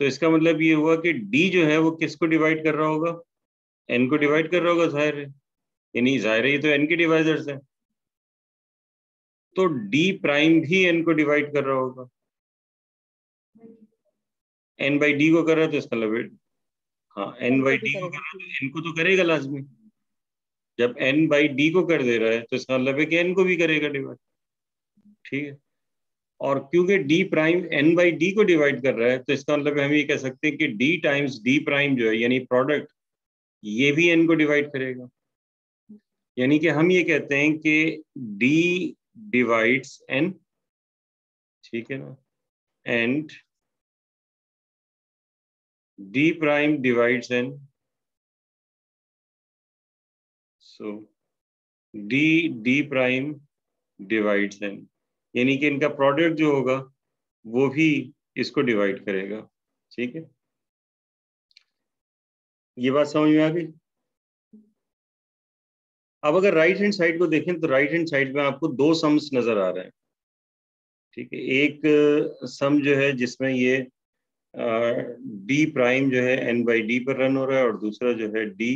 तो इसका मतलब ये हुआ कि d जो है वो किसको डिवाइड कर रहा होगा, n को डिवाइड कर रहा होगा, जाहिर है, यानी जाहिर है ये तो n के डिवाइजर्स है, तो d प्राइम भी n को डिवाइड कर रहा होगा, n बाई d को कर रहा है, तो इसका मतलब हाँ n बाई d को कर रहा है तो n को तो करेगा लाजमी, जब n बाई डी को कर दे रहा है तो इसका मतलब है कि n को भी करेगा डिवाइड। ठीक है, और क्योंकि d prime n by D को डिवाइड कर रहा है तो इसका मतलब हम ये कह सकते हैं कि d टाइम्स d प्राइम जो है यानी प्रोडक्ट, ये भी n को डिवाइड करेगा, यानी कि हम ये कहते हैं कि d डिवाइड्स n। ठीक है ना, and d prime divides n, so d prime divides n, यानी कि इनका प्रोडक्ट जो होगा वो भी इसको डिवाइड करेगा। ठीक है, ये बात समझ में आ गई? अब अगर राइट हैंड साइड को देखें तो राइट हैंड साइड में आपको दो सम्स नजर आ रहे हैं। ठीक है, एक सम जो है जिसमें ये डी प्राइम जो है n बाई डी पर रन हो रहा है और दूसरा जो है डी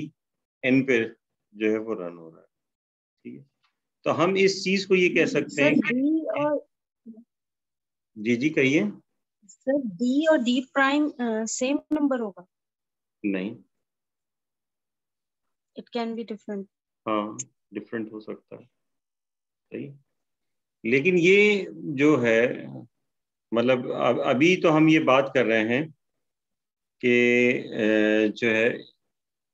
n पे जो है वो रन हो रहा है। ठीक है, तो हम इस चीज को ये कह सकते हैं कि और जी कहिए। सर डी और डी प्राइम सेम नंबर होगा? नहीं, इट कैन बी डिफरेंट। हाँ डिफरेंट हो सकता है, सही। लेकिन ये जो है, मतलब अभी तो हम ये बात कर रहे हैं कि जो है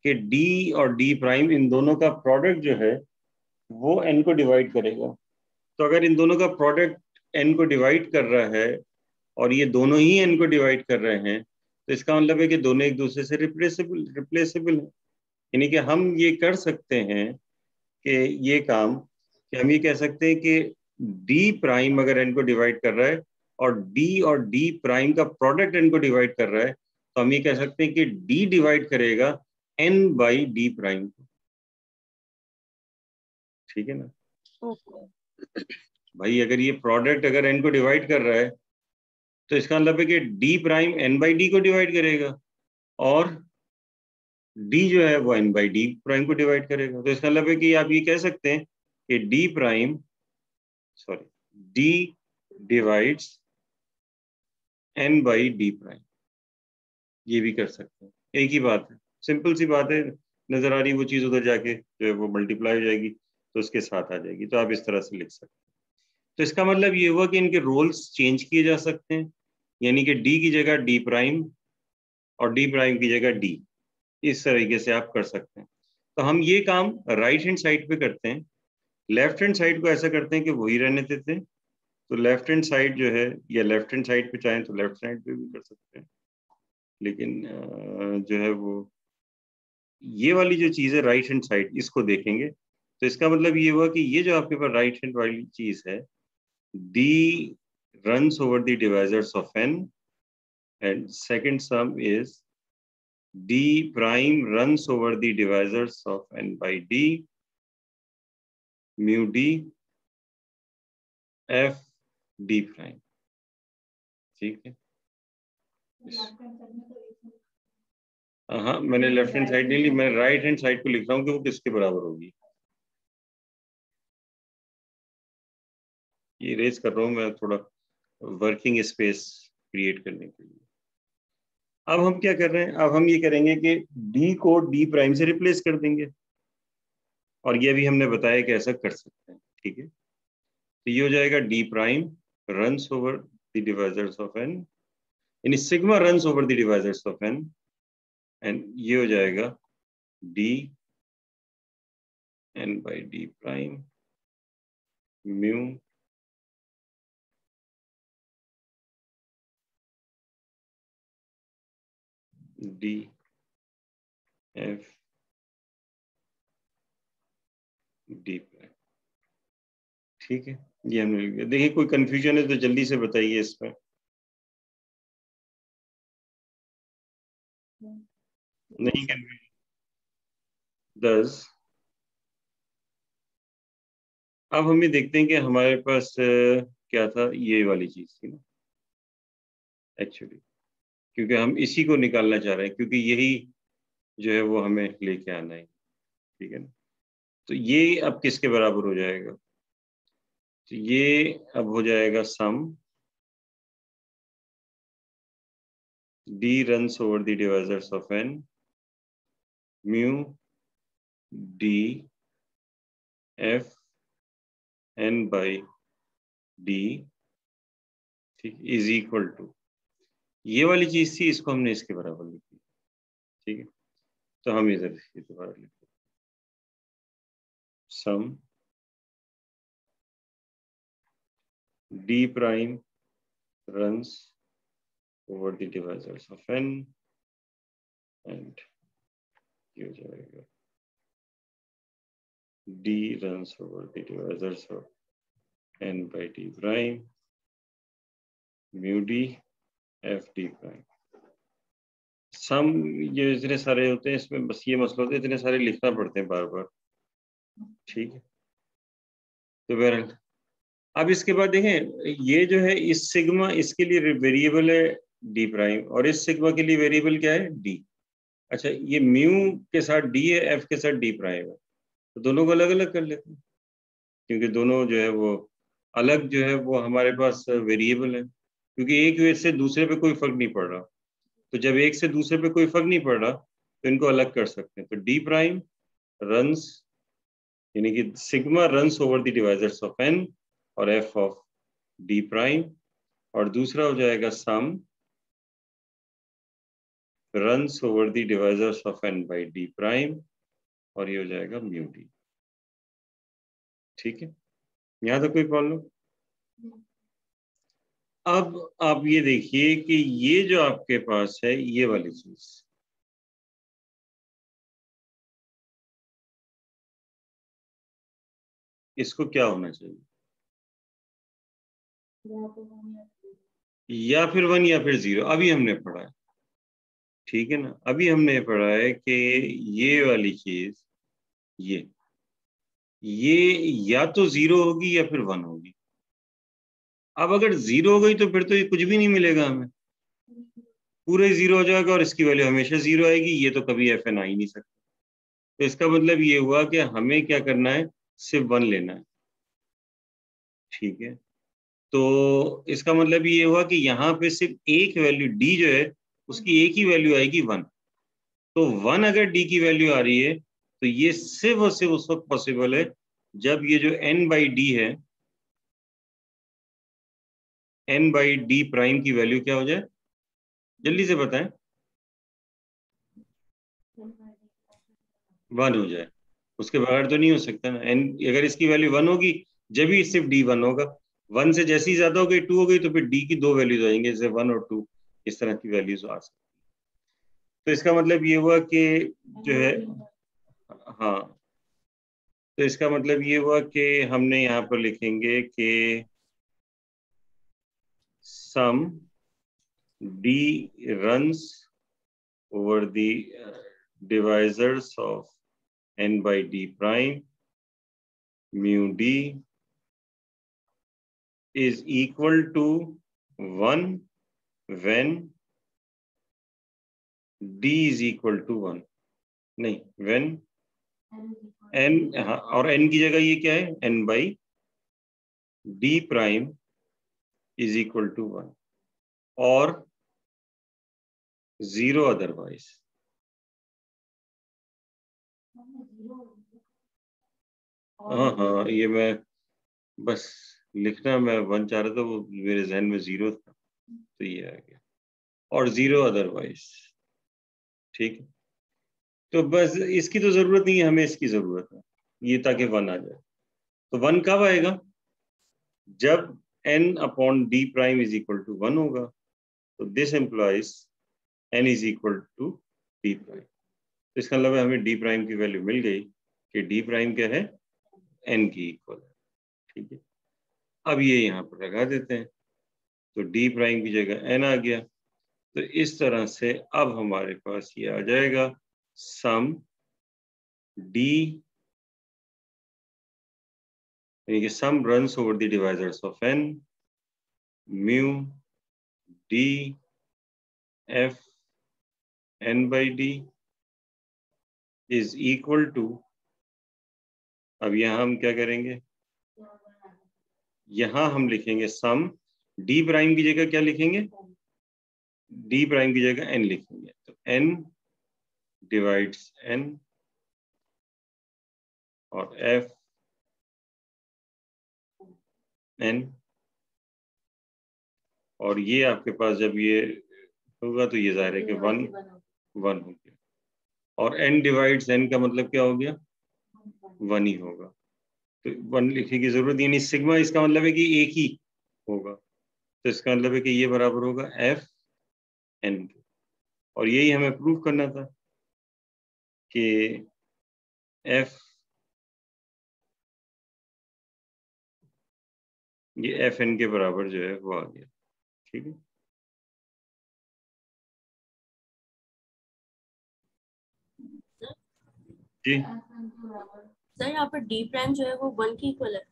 कि डी और डी प्राइम इन दोनों का प्रोडक्ट जो है वो एन को डिवाइड करेगा। तो अगर इन दोनों का प्रोडक्ट एन को डिवाइड कर रहा है और ये दोनों ही एन को डिवाइड कर रहे हैं, तो इसका मतलब है कि दोनों एक दूसरे से रिप्लेसेबल है। यानी कि हम ये कर सकते हैं कि ये काम, कि हम ये कह सकते हैं कि डी प्राइम अगर एन को डिवाइड कर रहा है और डी प्राइम का प्रोडक्ट एन को डिवाइड कर रहा है, तो हम ये कह सकते हैं कि डी डिवाइड करेगा एन बाई डी प्राइम को। ठीक है ना? ओके। भाई अगर ये प्रोडक्ट अगर एन को डिवाइड कर रहा है, तो इसका मतलब है कि D prime N by D को डिवाइड करेगा और डी जो है वो एन बाई डी प्राइम को डिवाइड करेगा। तो इसका मतलब है कि आप ये कह सकते हैं कि D divides N by D prime. ये भी कर सकते हैं, एक ही बात है, सिंपल सी बात है। नजर आ रही वो चीज उधर जाके जो है वो मल्टीप्लाई हो जाएगी, तो उसके साथ आ जाएगी। तो आप इस तरह से लिख सकते हैं। तो इसका मतलब ये हुआ कि इनके रोल्स चेंज किए जा सकते हैं, यानी कि डी की जगह डी प्राइम और डी प्राइम की जगह डी, इस तरीके से आप कर सकते हैं। तो हम ये काम राइट हैंड साइड पे करते हैं, लेफ्ट हैंड साइड को ऐसा करते हैं कि वही रहने देते हैं। तो लेफ्ट हैंड साइड जो है, या लेफ्ट हैंड साइड पे चाहें तो लेफ्ट साइड पे भी कर सकते हैं, लेकिन जो है वो ये वाली जो चीज़ है राइट हैंड साइड, इसको देखेंगे। तो इसका मतलब ये हुआ कि ये जो आपके पास राइट हैंड वाली चीज़ है, D runs over the divisors of n, and second sum is D prime runs over the divisors of n by D, mu D f D prime। ठीक है? हाँ, मैंने लेफ्ट हैंड साइड नहीं ली, मैं right hand side को लिख रहा हूँ कि वो किसके बराबर होगी। ये रेज कर रहा हूँ मैं थोड़ा वर्किंग स्पेस क्रिएट करने के लिए। अब हम क्या कर रहे हैं, अब हम ये करेंगे कि D को D प्राइम से रिप्लेस कर देंगे, और ये भी हमने बताया कि ऐसा कर सकते हैं। ठीक है? तो ये हो जाएगा D prime runs over the divisors of n, यानी sigma runs over the divisors of n, and ये हो जाएगा D n by D prime mu D f D prime. ठीक है? ये हमने लिख दिया। देखिए कोई कंफ्यूजन है तो जल्दी से बताइए इसमें। नहीं कंफ्यूजन? 10। अब हम ये देखते हैं कि हमारे पास क्या था, ये वाली चीज थी ना एक्चुअली, क्योंकि हम इसी को निकालना चाह रहे हैं, क्योंकि यही जो है वो हमें लेके आना है। ठीक है ना? तो ये अब किसके बराबर हो जाएगा? तो ये अब हो जाएगा sum D runs over the divisors of n mu D f n by D, ठीक, इज इक्वल टू, ये वाली चीज थी, इसको हमने इसके बराबर लिखी। ठीक है? तो हम इधर दोबारा लिखते हैं सम D prime runs over the divisors of n, and ये हो जाएगा D runs over the divisors of n by D prime mu D f D prime। सम ये इतने सारे होते हैं, इसमें बस ये मसला होता है, इतने सारे लिखना पड़ते हैं बार बार। ठीक है? तो बहरहाल अब इसके बाद देखें, ये जो है इस सिग्मा, इसके लिए वेरिएबल है डी प्राइम, और इस सिग्मा के लिए वेरिएबल क्या है? डी। अच्छा, ये म्यू के साथ डी है, एफ के साथ डी प्राइम है, तो दोनों को अलग अलग कर लेते हैं, क्योंकि दोनों जो है वो अलग जो है वो हमारे पास वेरिएबल है। क्योंकि एक से दूसरे पे कोई फर्क नहीं पड़ रहा। तो जब एक से दूसरे पे कोई फर्क नहीं पड़ रहा तो इनको अलग कर सकते हैं। तो डी प्राइम रन्स, यानी कि sigma runs over the divisors of N और एफ ऑफ डी प्राइम, और दूसरा हो जाएगा sum runs over the divisors of N by D prime, और ये हो जाएगा म्यू डी। ठीक है, यहां तक कोई प्रॉब्लम? अब आप ये देखिए कि ये जो आपके पास है ये वाली चीज, इसको क्या होना चाहिए? या फिर 1 या फिर 0, अभी हमने पढ़ा है। ठीक है ना, अभी हमने पढ़ा है कि ये वाली चीज ये या तो 0 होगी या फिर 1 होगी। अब अगर 0 हो गई तो फिर तो ये कुछ भी नहीं मिलेगा हमें, पूरे 0 हो जाएगा और इसकी वैल्यू हमेशा 0 आएगी, ये तो कभी एफ एन आ ही नहीं सकता। तो इसका मतलब ये हुआ कि हमें क्या करना है, सिर्फ 1 लेना है। ठीक है, तो इसका मतलब ये हुआ कि यहाँ पे सिर्फ एक वैल्यू डी जो है उसकी एक ही वैल्यू आएगी 1। तो 1 अगर डी की वैल्यू आ रही है तो ये सिर्फ और सिर्फ उस वक्त पॉसिबल है जब ये जो n बाई डी है, n बाई डी प्राइम की वैल्यू क्या हो जाए, जल्दी से बताएं। 1 हो जाए, उसके बगैर तो नहीं हो सकता ना। n अगर इसकी वैल्यू 1 होगी जब ही सिर्फ डी 1 होगा। 1 से जैसे ही ज्यादा हो गई 2 हो गई तो फिर डी की 2 वैल्यूज आएंगे, जैसे 1 और 2 इस तरह की वैल्यूज आ सकती। तो इसका मतलब ये हुआ कि जो है, हाँ, तो इसका मतलब ये हुआ कि हमने यहाँ पर लिखेंगे कि sum D runs over the divisors of n by d prime mu d is equal to 1 when d is equal to 1, नहीं when n, हाँ, और n की जगह ये क्या है, n by d prime is equal to 1 और 0 otherwise. हाँ, ये मैं बस लिखना, मैं 1 चाह रहा था, वो मेरे जहन में 0 था तो ये आ गया, और 0 अदरवाइज। ठीक है, तो बस इसकी तो जरूरत नहीं है, हमें इसकी जरूरत है ये, ताकि 1 आ जाए। तो 1 कब आएगा, जब n upon D prime is equal to 1 होगा। तो this implies n is equal to D prime. तो इसका मतलब हमें डी प्राइम की वैल्यू मिल गई कि डी प्राइम क्या है, n की इक्वल है। ठीक है, अब ये यहाँ पर लगा देते हैं, तो डी प्राइम की जगह n आ गया। तो इस तरह से अब हमारे पास ये आ जाएगा सम डी, यानी कि sum runs over the divisors of n mu D F n by d is equal to, अब यहां हम क्या करेंगे, यहां हम लिखेंगे सम डी प्राइम की जगह क्या लिखेंगे, डी प्राइम की जगह n लिखेंगे। तो n डिवाइड्स n और f n, और ये आपके पास जब ये होगा तो ये जाहिर है कि 1 1 हो गया, और n डिवाइड्स n का मतलब क्या हो गया, 1 ही होगा। तो 1 लिखने की जरूरत नहीं, सिग्मा इसका मतलब है कि एक ही होगा। तो इसका मतलब है कि ये बराबर होगा f n के, और यही हमें प्रूव करना था कि f, ये एफ एन के बराबर जो है वो आ गया। ठीक है, जी सर यहाँ पर डी प्राइम जो है वो 1 के इक्वल है।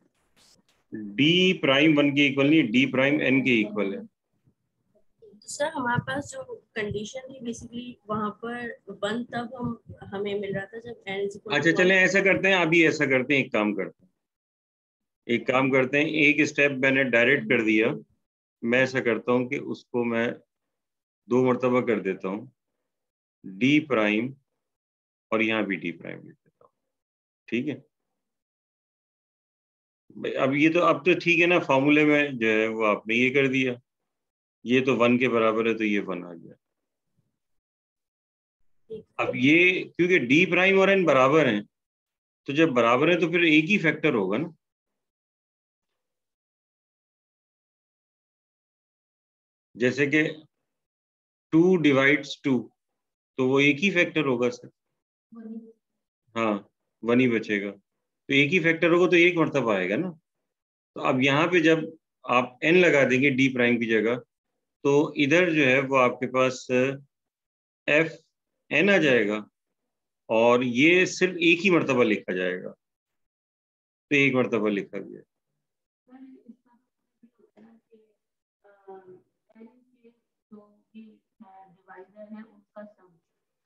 डी प्राइम 1 के इक्वल नहीं, डी प्राइम n के इक्वल है। तो सर हमारे पास जो कंडीशन थी बेसिकली वहाँ पर 1 तब हमें मिल रहा था जब n is equal to अच्छा 1। चलें ऐसा करते हैं, अभी ऐसा करते हैं, एक काम करते हैं, एक स्टेप मैंने डायरेक्ट कर दिया मैं ऐसा करता हूं कि उसको मैं 2 मरतबा कर देता हूं, डी प्राइम, और यहाँ भी डी प्राइम लिख देता हूँ। ठीक है, अब ये तो अब तो ठीक है ना, फॉर्मूले में जो है वो आपने ये कर दिया, ये तो 1 के बराबर है तो ये 1 आ गया। अब ये क्योंकि डी प्राइम और एन बराबर हैं, तो जब बराबर है तो फिर एक ही फैक्टर होगा ना। जैसे कि 2 डिवाइड्स 2, तो वो एक ही फैक्टर होगा सर। हाँ, 1 ही बचेगा, तो एक ही फैक्टर होगा तो एक मरतबा आएगा ना। तो अब यहाँ पे जब आप n लगा देंगे डी प्राइम की जगह, तो इधर जो है वो आपके पास एफ एन आ जाएगा, और ये सिर्फ एक ही मरतबा लिखा जाएगा, तो एक मरतबा लिखा गया।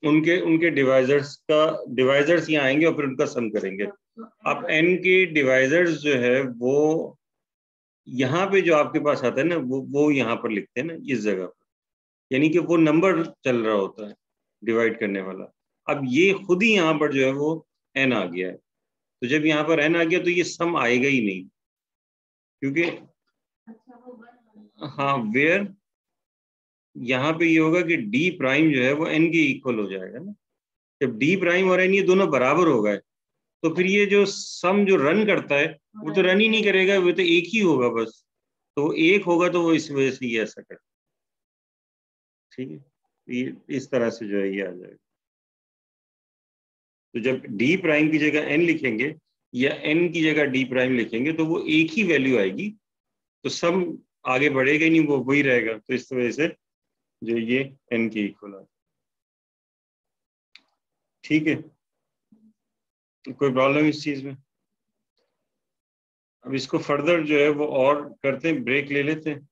उनके उनके डिवाइजर्स यहाँ आएंगे और फिर उनका सम करेंगे। अब n के डिवाइजर्स जो है वो यहाँ पे जो आपके पास आता है ना, वो यहाँ पर लिखते हैं ना इस जगह पर, यानी कि वो नंबर चल रहा होता है डिवाइड करने वाला। अब ये खुद ही यहाँ पर जो है वो n आ गया है, तो जब यहाँ पर n आ गया तो ये सम आएगा ही नहीं, क्योंकि हाँ वेयर यहाँ पे ये होगा कि डी प्राइम जो है वो n के इक्वल हो जाएगा ना। जब डी प्राइम और n ये दोनों बराबर हो गए, तो फिर ये जो सम जो रन करता है वो तो रन ही नहीं करेगा, वो तो एक ही होगा बस। तो एक होगा तो वो इस वजह से ये ऐसा कर, ठीक है, ये इस तरह से जो है ये आ जाएगा। तो जब डी प्राइम की जगह n लिखेंगे या n की जगह डी प्राइम लिखेंगे तो वो एक ही वैल्यू आएगी, तो सम आगे बढ़ेगा ही नहीं, वो वही रहेगा। तो इस वजह से जो ये n की इक्वल है। ठीक है, कोई प्रॉब्लम इस चीज में? अब इसको फर्दर जो है वो और करते हैं, ब्रेक ले लेते हैं।